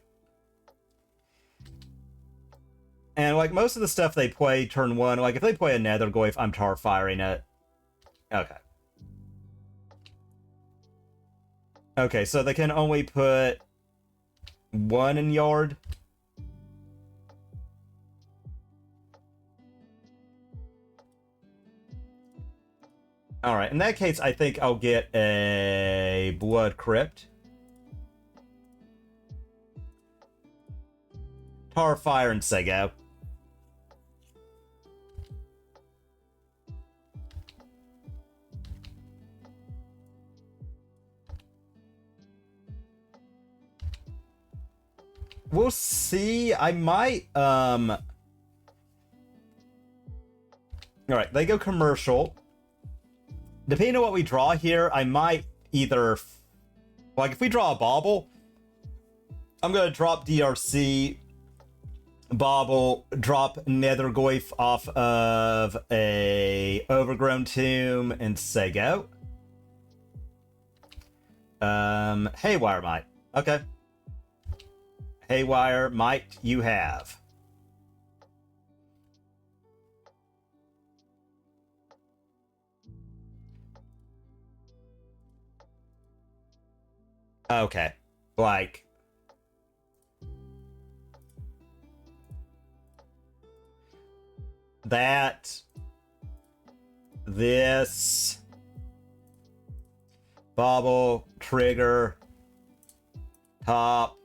S1: And like most of the stuff they play turn one, like if they play a Nethergoyf, I'm Tarfiring it. Okay. Okay, so they can only put one in yard. Alright, in that case, I think I'll get a Blood Crypt. Tarfire and Sego. We'll see. I might, Alright, they go commercial. Depending on what we draw here, I might either... Like, if we draw a Bauble, I'm going to drop DRC, Bauble, drop Nethergoyf off of a Overgrown Tomb, and Sego. Haywire Might. Okay. Haywire Might you have. Okay. Like... that... this... Bauble, trigger... top...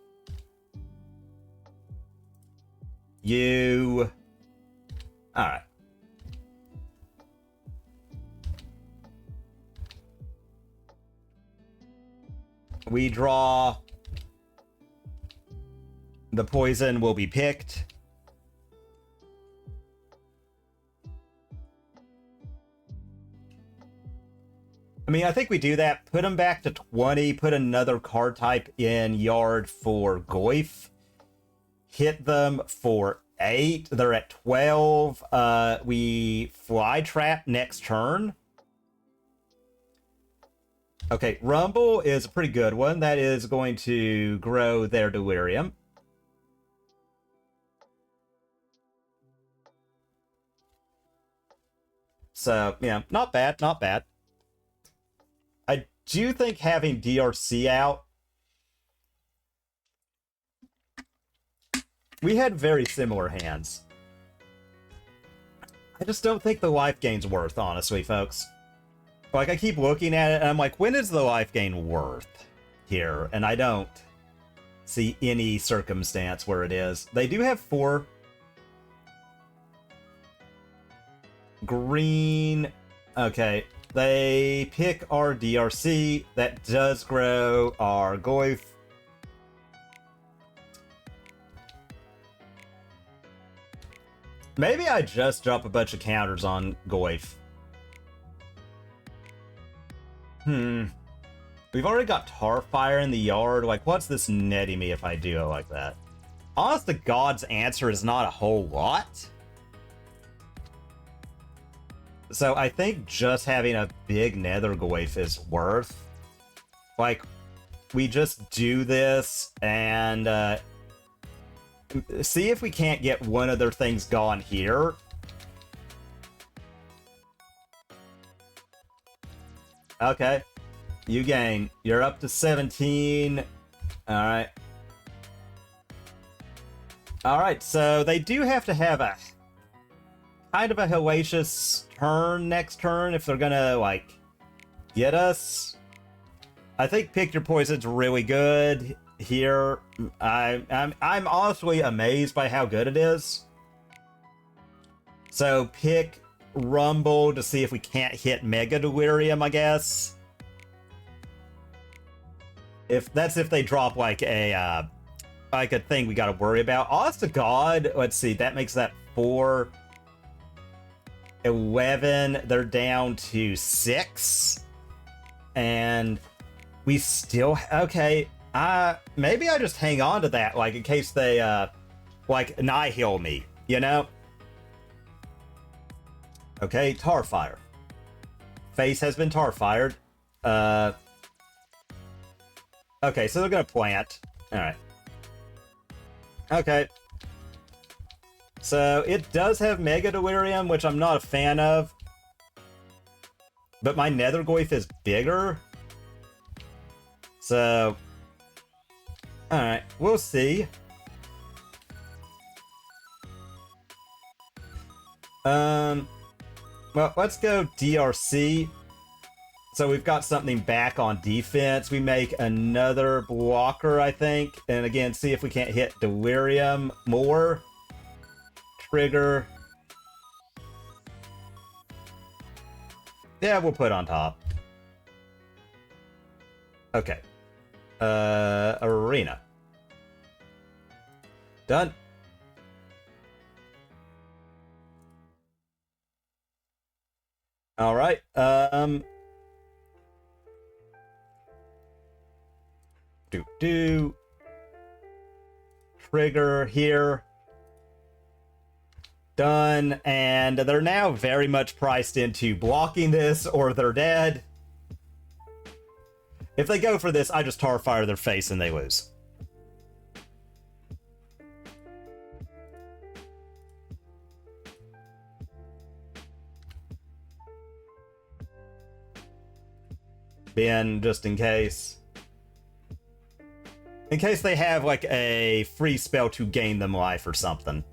S1: you... Alright. We draw. The poison will be picked. I mean, I think we do that. Put them back to 20. Put another card type in yard for Goyf. Hit them for 8. They're at 12. We fly trap next turn. Okay, Rumble is a pretty good one. That is going to grow their Delirium. So, yeah, not bad, not bad. I do think having DRC out... We had very similar hands. I just don't think the life gain's worth, honestly, folks. Like, I keep looking at it, and I'm like, when is the life gain worth here? And I don't see any circumstance where it is. They do have 4. Green. Okay. They pick our DRC. That does grow our Goyf. Maybe I just drop a bunch of counters on Goyf. We've already got Tarfire in the yard. Like, what's this netting me if I do it like that? Honest to God's answer is not a whole lot. So I think just having a big Nethergoyf is worth. Like, we just do this and see if we can't get one of their things gone here. Okay. You gain. You're up to 17. Alright. Alright, so they do have to have a kind of a hellacious turn next turn if they're gonna, like, get us. I think Pick Your Poison's really good here. I'm honestly amazed by how good it is. So pick Rumble to see if we can't hit Mega Delirium, I guess. If that's if they drop like a thing we gotta worry about. Honest to God, let's see, that makes that 4. 11. They're down to 6. And we still... Okay, maybe I just hang on to that, like, in case they, like, nihil me, you know? Okay, tar fire. Face has been tar fired. Okay, so they're gonna plant. Alright. Okay. So, it does have Mega Delirium, which I'm not a fan of. But my Nethergoyf is bigger. So... Alright, we'll see. Well, let's go DRC. So we've got something back on defense. We make another blocker, I think. And again, see if we can't hit Delirium more. Trigger. Yeah, we'll put on top. Okay. Arena. Done. All right. Trigger here. Done. And they're now very much priced into blocking this or they're dead. If they go for this, I just tar fire their face and they lose. Bin, just in case. In case they have, like, a free spell to gain them life or something.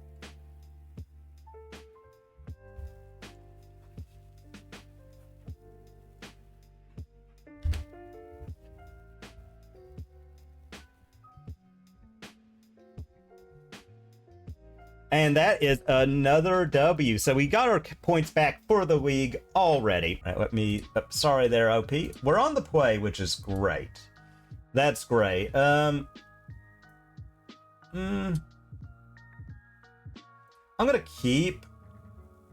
S1: And that is another W. So we got our points back for the league already. All right, let me... sorry there, OP. We're on the play, which is great. That's great. I'm gonna keep...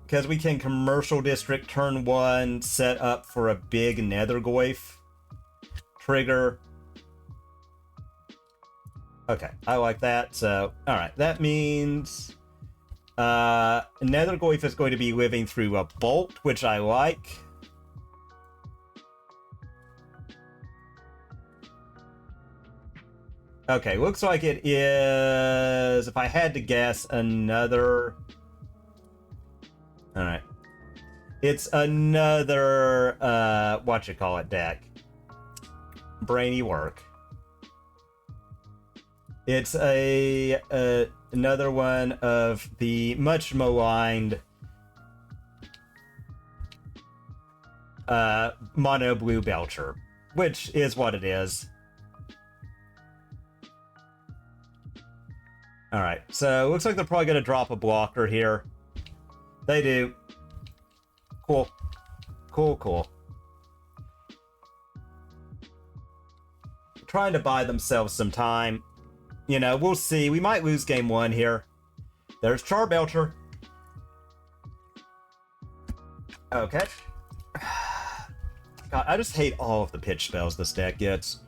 S1: Because we can Commercial District turn 1, set up for a big Nethergoyf. Trigger. Okay, I like that. So, alright, that means... Nethergoyf is going to be living through a bolt, which I like. Okay, looks like it is, if I had to guess, another... Alright. It's another, deck. Brainy work. It's another one of the much maligned mono blue Belcher, which is what it is. Alright, so looks like they're probably going to drop a blocker here. They do. Cool. Cool, cool. Trying to buy themselves some time. You know, we'll see. We might lose game 1 here. There's Char Belcher. Okay. God, I just hate all of the pitch spells this deck gets.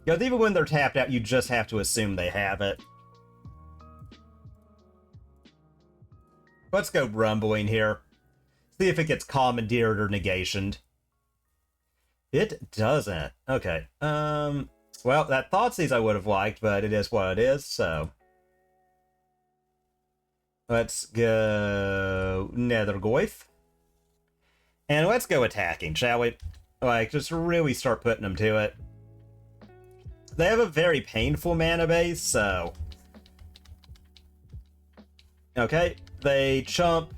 S1: You know, even when they're tapped out, you just have to assume they have it. Let's go Rumbling here. See if it gets commandeered or negationed. It doesn't. Okay. Well, that Thoughtseize I would have liked, but it is what it is, so... Let's go Nethergoyf. And let's go attacking, shall we? Like, just really start putting them to it. They have a very painful mana base, so... Okay, they chump.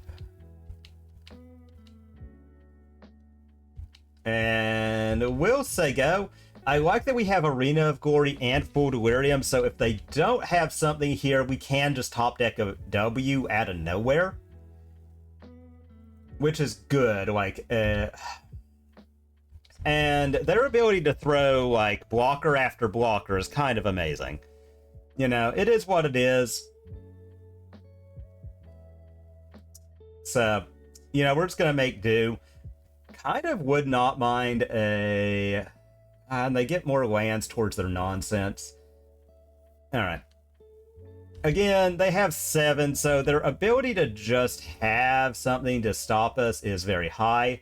S1: And we'll say go. I like that we have Arena of Glory and Full Delirium, so if they don't have something here, we can just top deck a W out of nowhere. Which is good, like, and their ability to throw, like, blocker after blocker is kind of amazing. You know, it is what it is. So, you know, we're just gonna make do. Kind of would not mind a... and they get more lands towards their nonsense. Alright. Again, they have 7, so their ability to just have something to stop us is very high.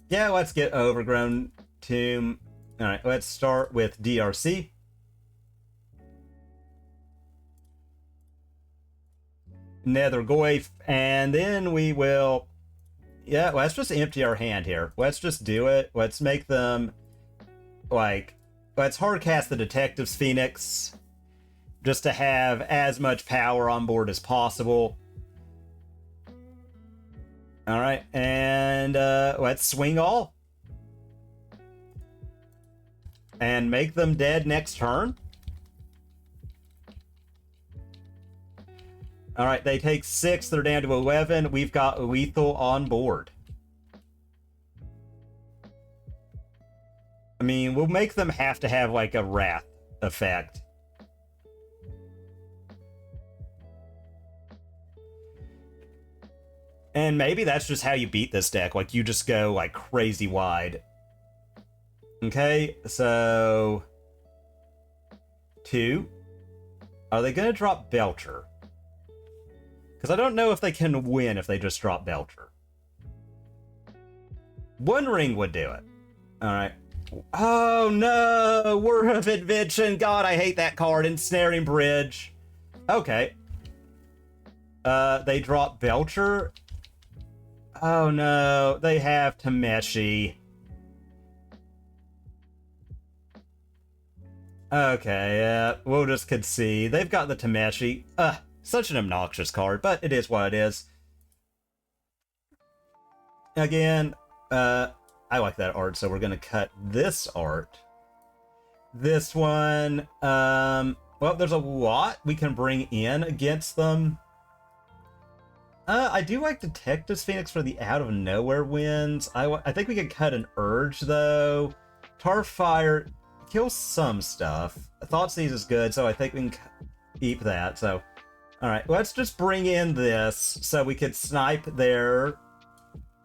S1: Yeah, let's get Overgrown Tomb. Alright, let's start with DRC. Nethergoyf, and then we will... yeah, let's just empty our hand here. Let's just do it. Let's make them, like... let's hardcast the Detective's Phoenix, just to have as much power on board as possible. Alright, and let's swing all. And make them dead next turn. Alright, they take 6, they're down to 11. We've got lethal on board. I mean, we'll make them have to have, like, a wrath effect. And maybe that's just how you beat this deck. Like, you just go, like, crazy wide. Okay, so... 2. Are they going to drop Belcher? Because I don't know if they can win if they just drop Belcher. One ring would do it. Alright. Oh no! Word of Invention! God, I hate that card. Ensnaring Bridge. Okay. They drop Belcher. Oh no, they have Tameshi. Okay, we'll just concede. They've got the Tameshi. Such an obnoxious card, but it is what it is. Again, I like that art, so we're gonna cut this art. This one, well, there's a lot we can bring in against them. I do like Detective's Phoenix for the out of nowhere wins. I think we could cut an Urge, though. Tarfire kills some stuff. Thoughtseize is good, so I think we can keep that, so... Alright, let's just bring in this so we could snipe their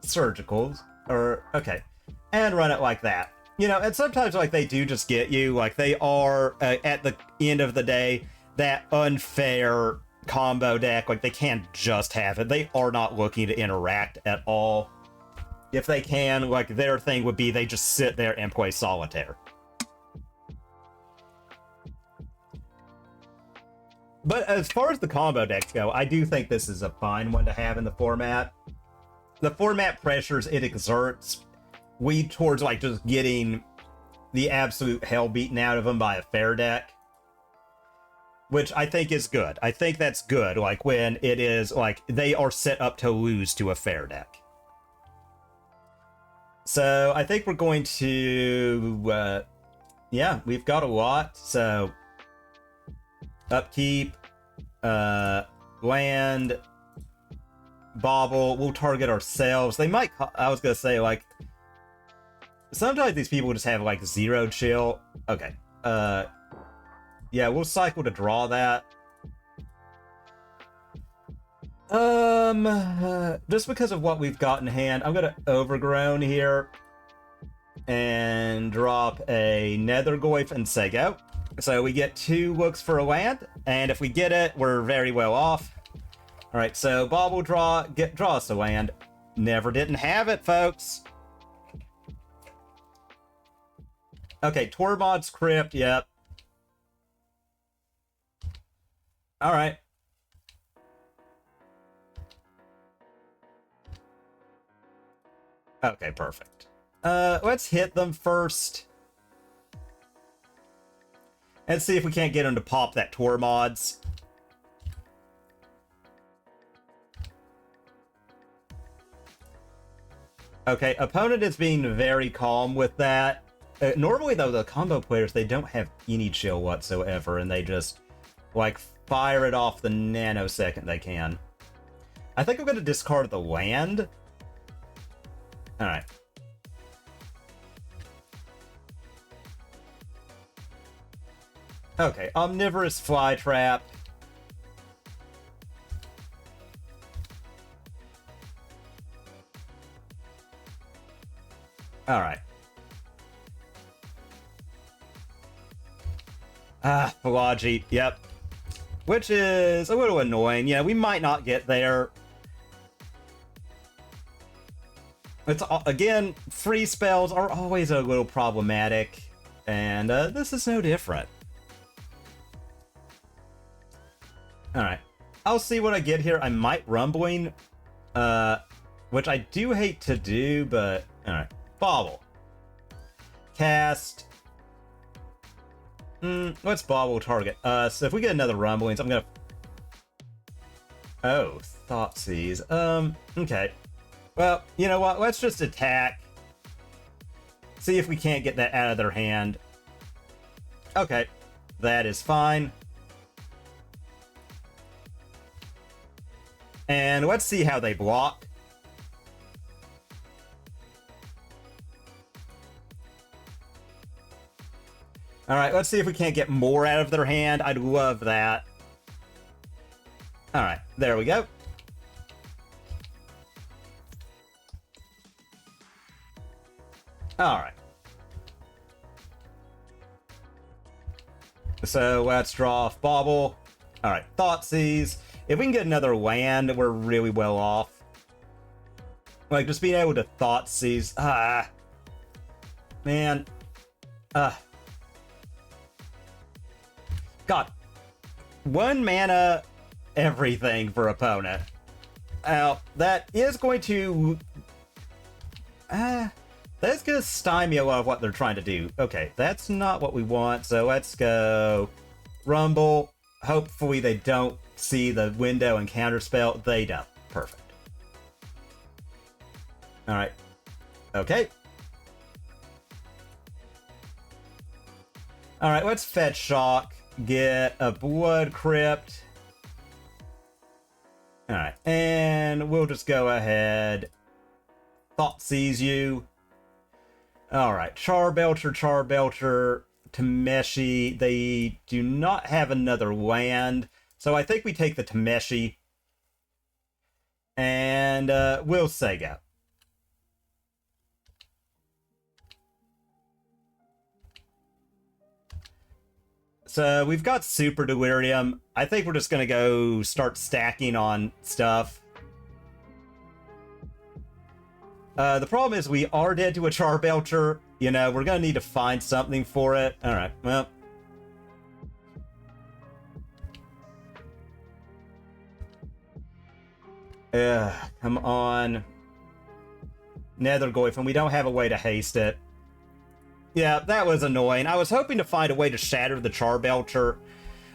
S1: surgicals. Or, okay. And run it like that. You know, and sometimes, like, they do just get you. Like, they are, at the end of the day, that unfair combo deck. Like, they can't just have it. They are not looking to interact at all. If they can, like, their thing would be they just sit there and play solitaire. But as far as the combo decks go, I do think this is a fine one to have in the format. The format pressures it exerts lead towards, like, just getting the absolute hell beaten out of them by a fair deck. Which I think is good. I think that's good, like, when it is, like, they are set up to lose to a fair deck. So, I think we're going to, yeah, we've got a lot, so... Upkeep, land, bauble, we'll target ourselves. They might, I was gonna say, like, sometimes these people just have, like, 0 chill. Okay, yeah, we'll cycle to draw that. Just because of what we've got in hand, I'm gonna Overgrown here and drop a Nethergoyf and Sego. So we get 2 looks for a land, and if we get it, we're very well off. Alright, so Bauble draw, draw us a land. Never didn't have it, folks. Okay, Tormod's Crypt, yep. Alright. Okay, perfect. Let's hit them first. And see if we can't get them to pop that Tormods. Okay, opponent is being very calm with that. Normally, though, the combo players, they don't have any chill whatsoever, and they just, like, fire it off the nanosecond they can. I think I'm going to discard the land. Alright. Okay, Omnivorous Fly Trap. Alright. Pelagi, yep. Which is a little annoying. Yeah, we might not get there. It's, again, free spells are always a little problematic. And this is no different. Alright. I'll see what I get here. I might Rumbling. Which I do hate to do, but... Alright. Bobble. Cast... what's Bobble target? So if we get another Rumblings, I'm gonna... Oh, Thoughtseize. Okay. Well, you know what? Let's just attack. See if we can't get that out of their hand. Okay. That is fine. And let's see how they block. Alright, let's see if we can't get more out of their hand. I'd love that. Alright, there we go. Alright. So let's draw off Bobble. Alright, Thoughtseize. If we can get another land, we're really well off. Like, just being able to Thoughtseize. Man. God. 1 mana, everything for opponent. Now, that is going to... that's going to stymie a lot of what they're trying to do. Okay, that's not what we want, so let's go... Rumble. Hopefully they don't see the window and counterspell. They don't. Perfect. Alright. Okay. Alright, let's fetch Shock. Get a Blood Crypt. Alright, and we'll just go ahead. Thoughtseize you. Alright, Charbelcher, Tameshi. They do not have another land, so I think we take the Tameshi. And we'll Sega. So we've got Super Delirium. I think we're just going to go start stacking on stuff. The problem is we are dead to a Charbelcher. You know, we're going to need to find something for it. Alright, well. Come on. Nethergoyf, and we don't have a way to haste it. Yeah, that was annoying. I was hoping to find a way to shatter the Charbelcher.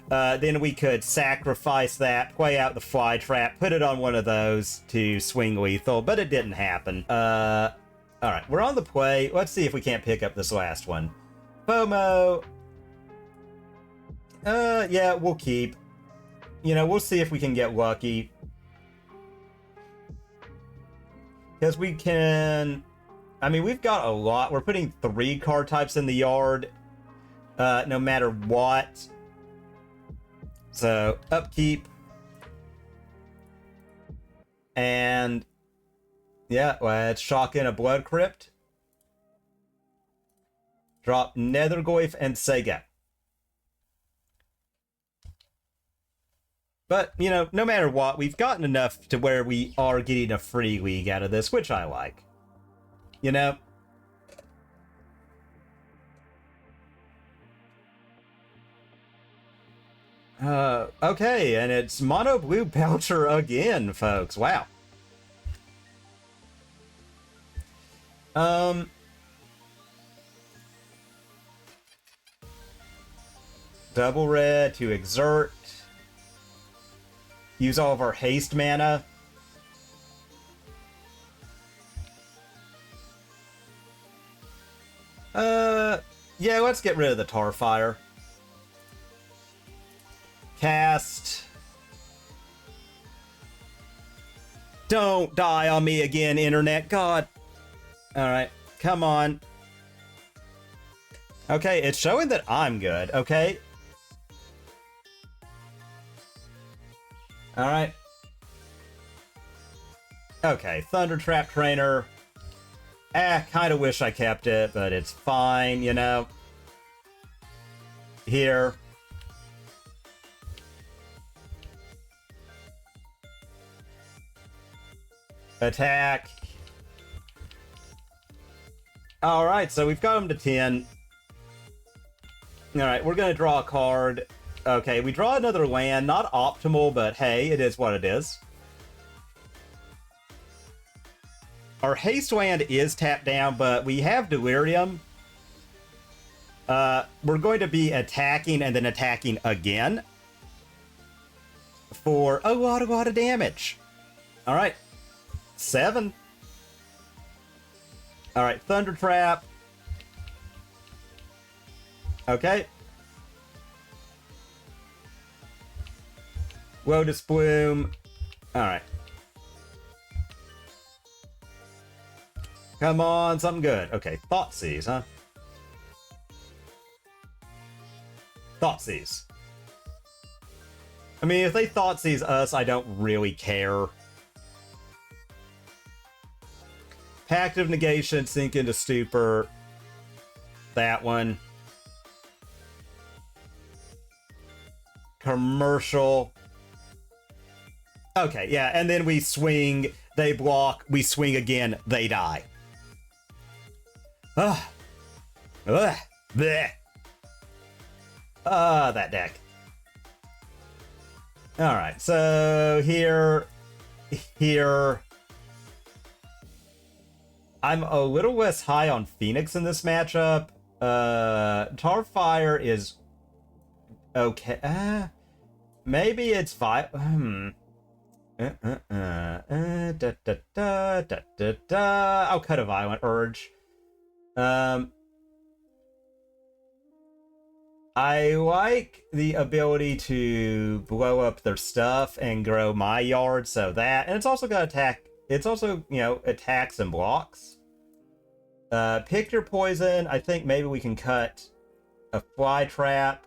S1: Then we could sacrifice that, play out the Fly Trap, put it on one of those to swing lethal, but it didn't happen. Alright, we're on the play. Let's see if we can't pick up this last one. FOMO. Yeah, we'll keep. You know, we'll see if we can get lucky. Because we can... I mean, we've got a lot. We're putting 3 card types in the yard, no matter what. So, upkeep. And, yeah, let's shock in a Blood Crypt. Drop Nethergoyf and Sega. But, you know, no matter what, we've gotten enough to where we are getting a free league out of this, which I like. You know? Okay, and it's Mono Blue Belcher again, folks. Wow. Double red to exert. Use all of our haste mana. Yeah, let's get rid of the Tarfire. Cast. Don't die on me again, internet. God. Alright, come on. Okay, it's showing that I'm good, okay? All right. Okay, Thunder Trap Trainer. Kind of wish I kept it, but it's fine, you know. Here. Attack. Alright, so we've got him to 10. Alright, we're going to draw a card. Okay, we draw another land. Not optimal, but hey, it is what it is. Our haste land is tapped down, but we have Delirium. We're going to be attacking and then attacking again for a lot of damage. All right, 7. All right, Thunder Trap. Okay. Lotus Bloom. All right. Come on, something good. Okay, Thoughtseize, huh? Thoughtseize. I mean, if they Thoughtseize us, I don't really care. Pact of Negation, Sink into Stupor. That one. Commercial. Okay, yeah, and then we swing, they block, we swing again, they die. Ugh. Ugh. Bleh. That deck. Alright, so here. I'm a little less high on Phoenix in this matchup. Tarfire is okay. Maybe it's I'll cut a Violent Urge. I like the ability to blow up their stuff and grow my yard, so that, and it's also got attack. It's also, you know, attacks and blocks. Pick your poison. I think maybe we can cut a Fly Trap.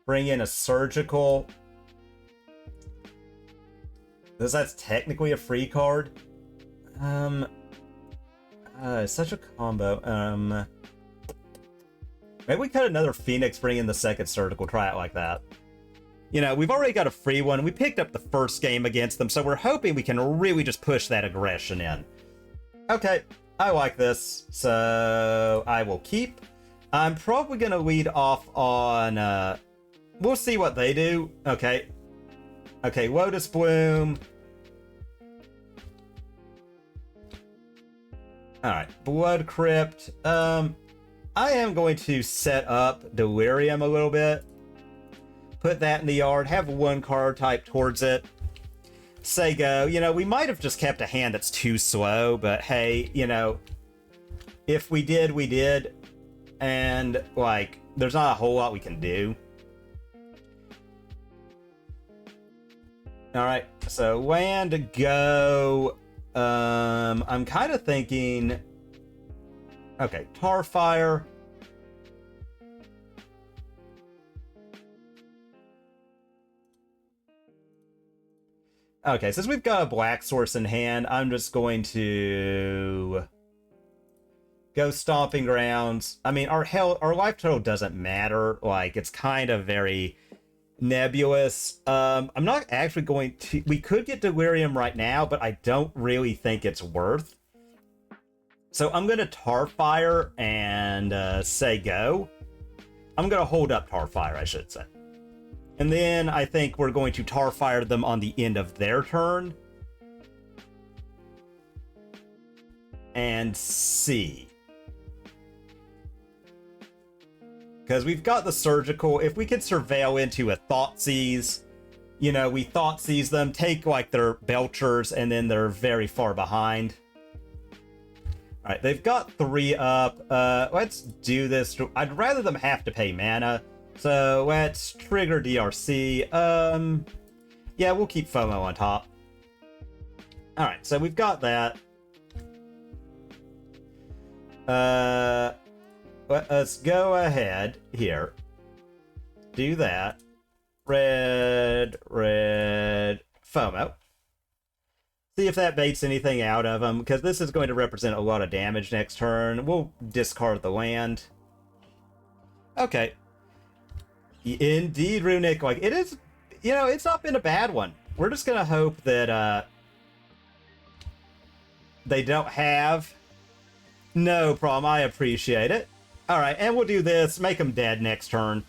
S1: Bring in a Surgical. Because that's technically a free card. Such a combo. Maybe we cut another Phoenix, bring in the second Surgical, try it like that. You know, we've already got a free one. We picked up the first game against them, so we're hoping we can really just push that aggression in. Okay, I like this, so I will keep. I'm probably going to lead off on... we'll see what they do. Okay. Okay, Lotus Bloom. Alright, Blood Crypt. I am going to set up Delirium a little bit. Put that in the yard, have one card type towards it. Say go. You know, we might have just kept a hand that's too slow, but hey, you know, if we did, we did. And, like, there's not a whole lot we can do. Alright, so land, go. I'm kind of thinking... Okay, Tarfire. Okay, since we've got a black source in hand, I'm just going to go Stomping Grounds. I mean, our life total doesn't matter. Like, it's kind of very nebulous. I'm not actually going to... We could get Delirium right now, but I don't really think it's worth. So I'm going to Tarfire and say go. I'm going to hold up Tarfire, I should say. And then I think we're going to Tarfire them on the end of their turn. And see. Because we've got the Surgical. If we could Surveil into a Thoughtseize, you know, we Thoughtseize them, take like their Belchers, and then they're very far behind. Alright, they've got 3 up. Let's do this. I'd rather them have to pay mana. So let's trigger DRC. Yeah, we'll keep FOMO on top. Alright, so we've got that. Let's go ahead here. Do that. Red, FOMO. See if that baits anything out of them, because this is going to represent a lot of damage next turn. We'll discard the land. Okay. Indeed, Runic, like, it is, you know, it's not been a bad one. We're just gonna hope that, they don't have... No problem, I appreciate it. Alright, and we'll do this, make them dead next turn.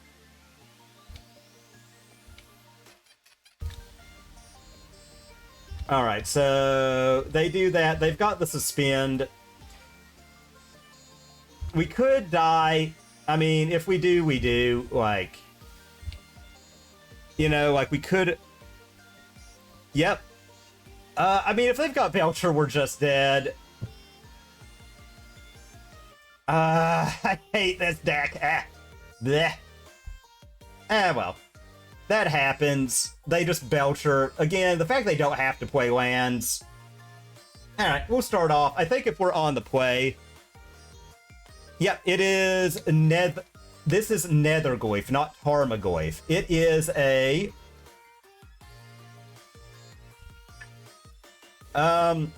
S1: Alright, so they do that. They've got the suspend. We could die. I mean, if we do, we do. Like, you know, like we could... Yep. I mean, if they've got Belcher, we're just dead. I hate this deck. Bleh. Well. That happens. They just Belcher. Again, the fact they don't have to play lands. Alright, we'll start off. I think if we're on the play... Yep, it is This is Nethergoyf, not Tarmogoyf. It is a... Oh,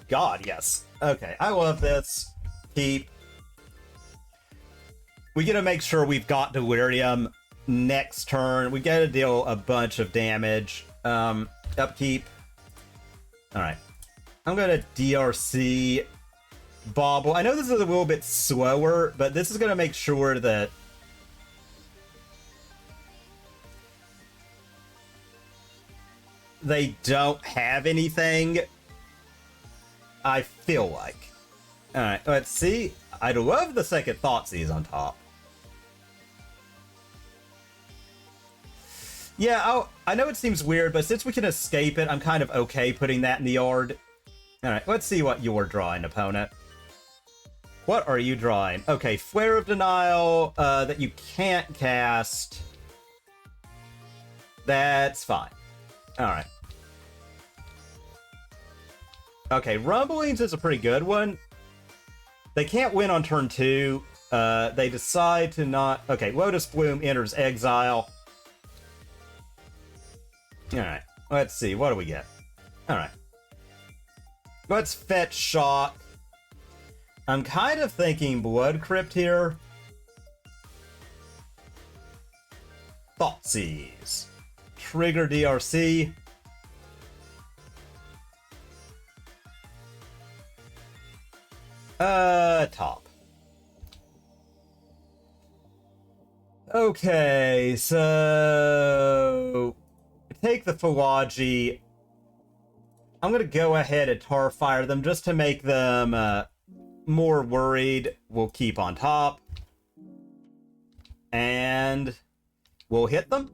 S1: God, yes. Okay, I love this. Keep. We gotta make sure we've got Delirium next turn. We gotta deal a bunch of damage. Upkeep. Alright. I'm gonna DRC Bobble. I know this is a little bit slower, but this is gonna make sure that they don't have anything, I feel like. Alright, let's see. I'd love the second Thoughtseize on top. Yeah, I know it seems weird, but since we can escape it, I'm kind of okay putting that in the yard. Alright, let's see what you're drawing, opponent. What are you drawing? Okay, Flare of Denial that you can't cast. That's fine. Alright. Okay, Rumblings is a pretty good one. They can't win on turn 2. They decide to not... Okay, Lotus Bloom enters exile. Alright, let's see. What do we get? Alright. Let's fetch Shock. I'm kind of thinking Blood Crypt here. Thoughtseize. Trigger DRC. Top. Okay, so... Take the Philology. I'm gonna go ahead and Tarfire them just to make them more worried. We'll keep on top. And we'll hit them.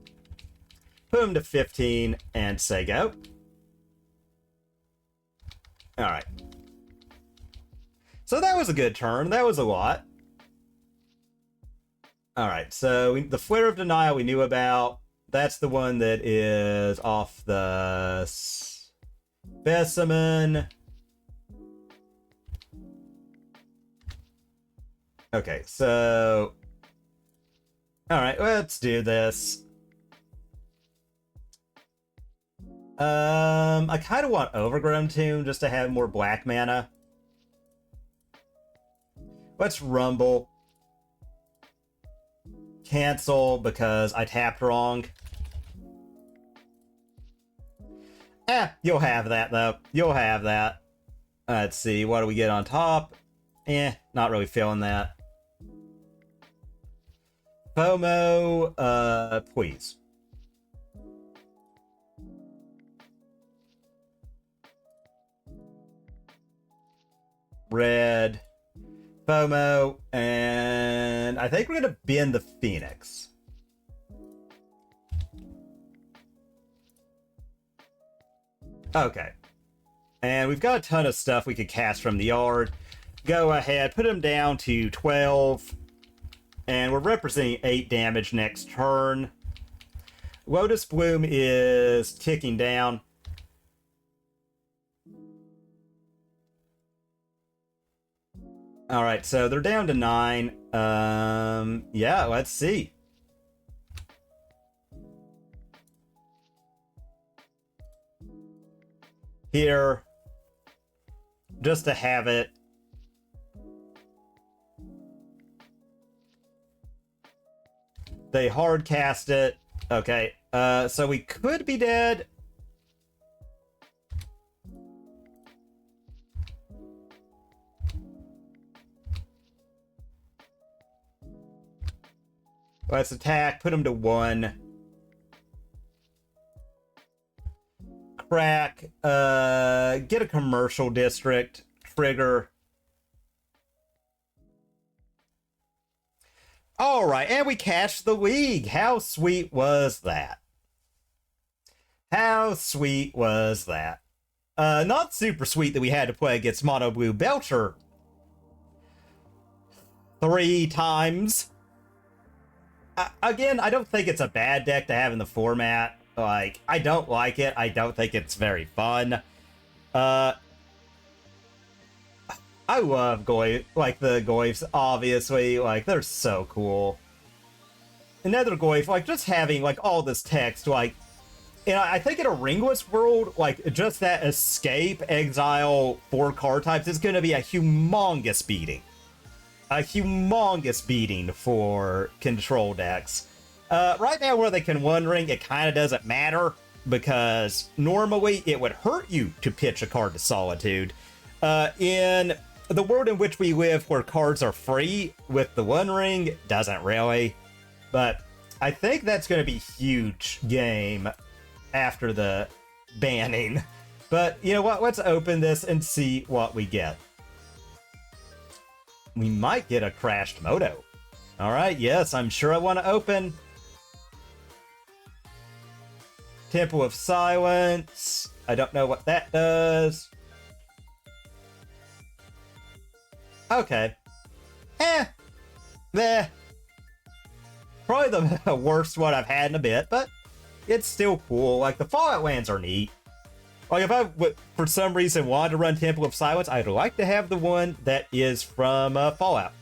S1: Put them to 15 and say go. Alright. So that was a good turn. That was a lot. Alright, so the Flare of Denial we knew about. That's the one that is off the Specimen. Okay, so... Alright, let's do this. I kind of want Overgrown Tomb just to have more black mana. Let's Rumble. Cancel because I tapped wrong. You'll have that though. You'll have that. Let's see, what do we get on top? Not really feeling that. FOMO, please. Red. FOMO, and I think we're gonna bend the Phoenix. Okay. And we've got a ton of stuff we could cast from the yard. Go ahead, put them down to 12. And we're representing 8 damage next turn. Lotus Bloom is ticking down. Alright, so they're down to 9. Yeah, let's see. here just to have it. They hard cast it. Okay, so we could be dead. Let's attack, put him to 1. Crack, get a commercial district, trigger. Alright, and we cashed the league. How sweet was that? How sweet was that? Not super sweet that we had to play against Mono Blue Belcher 3 times. Again, I don't think it's a bad deck to have in the format. Like, I don't like it. I don't think it's very fun. I love Goyf, like the Goyfs, obviously, like, they're so cool. Another Goyf, like, just having, like, all this text, like, you know, I think in a Ringless world, like, just that escape, exile, 4 card types is gonna be a humongous beating. A humongous beating for control decks. Right now, where they can One Ring, it kind of doesn't matter, because normally it would hurt you to pitch a card to Solitude. In the world in which we live, where cards are free with the One Ring, doesn't really. But I think that's going to be huge game after the banning. But you know what? Let's open this and see what we get. We might get a crashed Moto. All right, yes, I'm sure I want to open. Temple of Silence. I don't know what that does. Okay. Probably the worst one I've had in a bit, but it's still cool. Like, the Fallout lands are neat. Like, if I, for some reason, wanted to run Temple of Silence, I'd like to have the one that is from Fallout.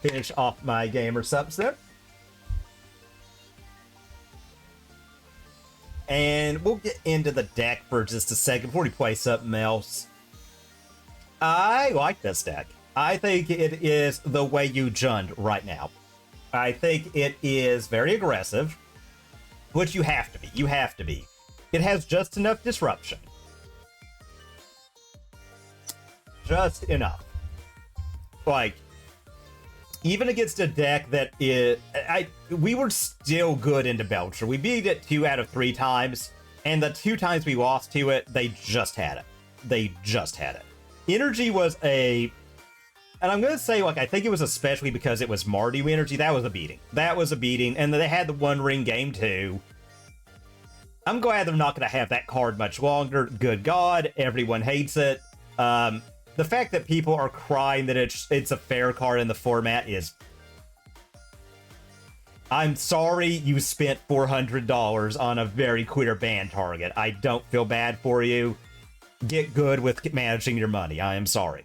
S1: Finish off my gamer subs there. And we'll get into the deck for just a second before we play something else. I like this deck. I think it is the way you Jund right now. I think it is very aggressive, which you have to be. You have to be. It has just enough disruption. Just enough. Like, even against a deck that is... we were still good into Belcher. We beat it 2 out of 3 times, and the 2 times we lost to it, they just had it. They just had it. Energy was a... And I'm going to say, like, I think it was especially because it was Mardu Energy. That was a beating. That was a beating. And they had the One Ring game, too. I'm glad they're not going to have that card much longer. Good God. Everyone hates it. The fact that people are crying that it's a fair card in the format is... I'm sorry you spent $400 on a very clear ban target. I don't feel bad for you. Get good with managing your money. I am sorry.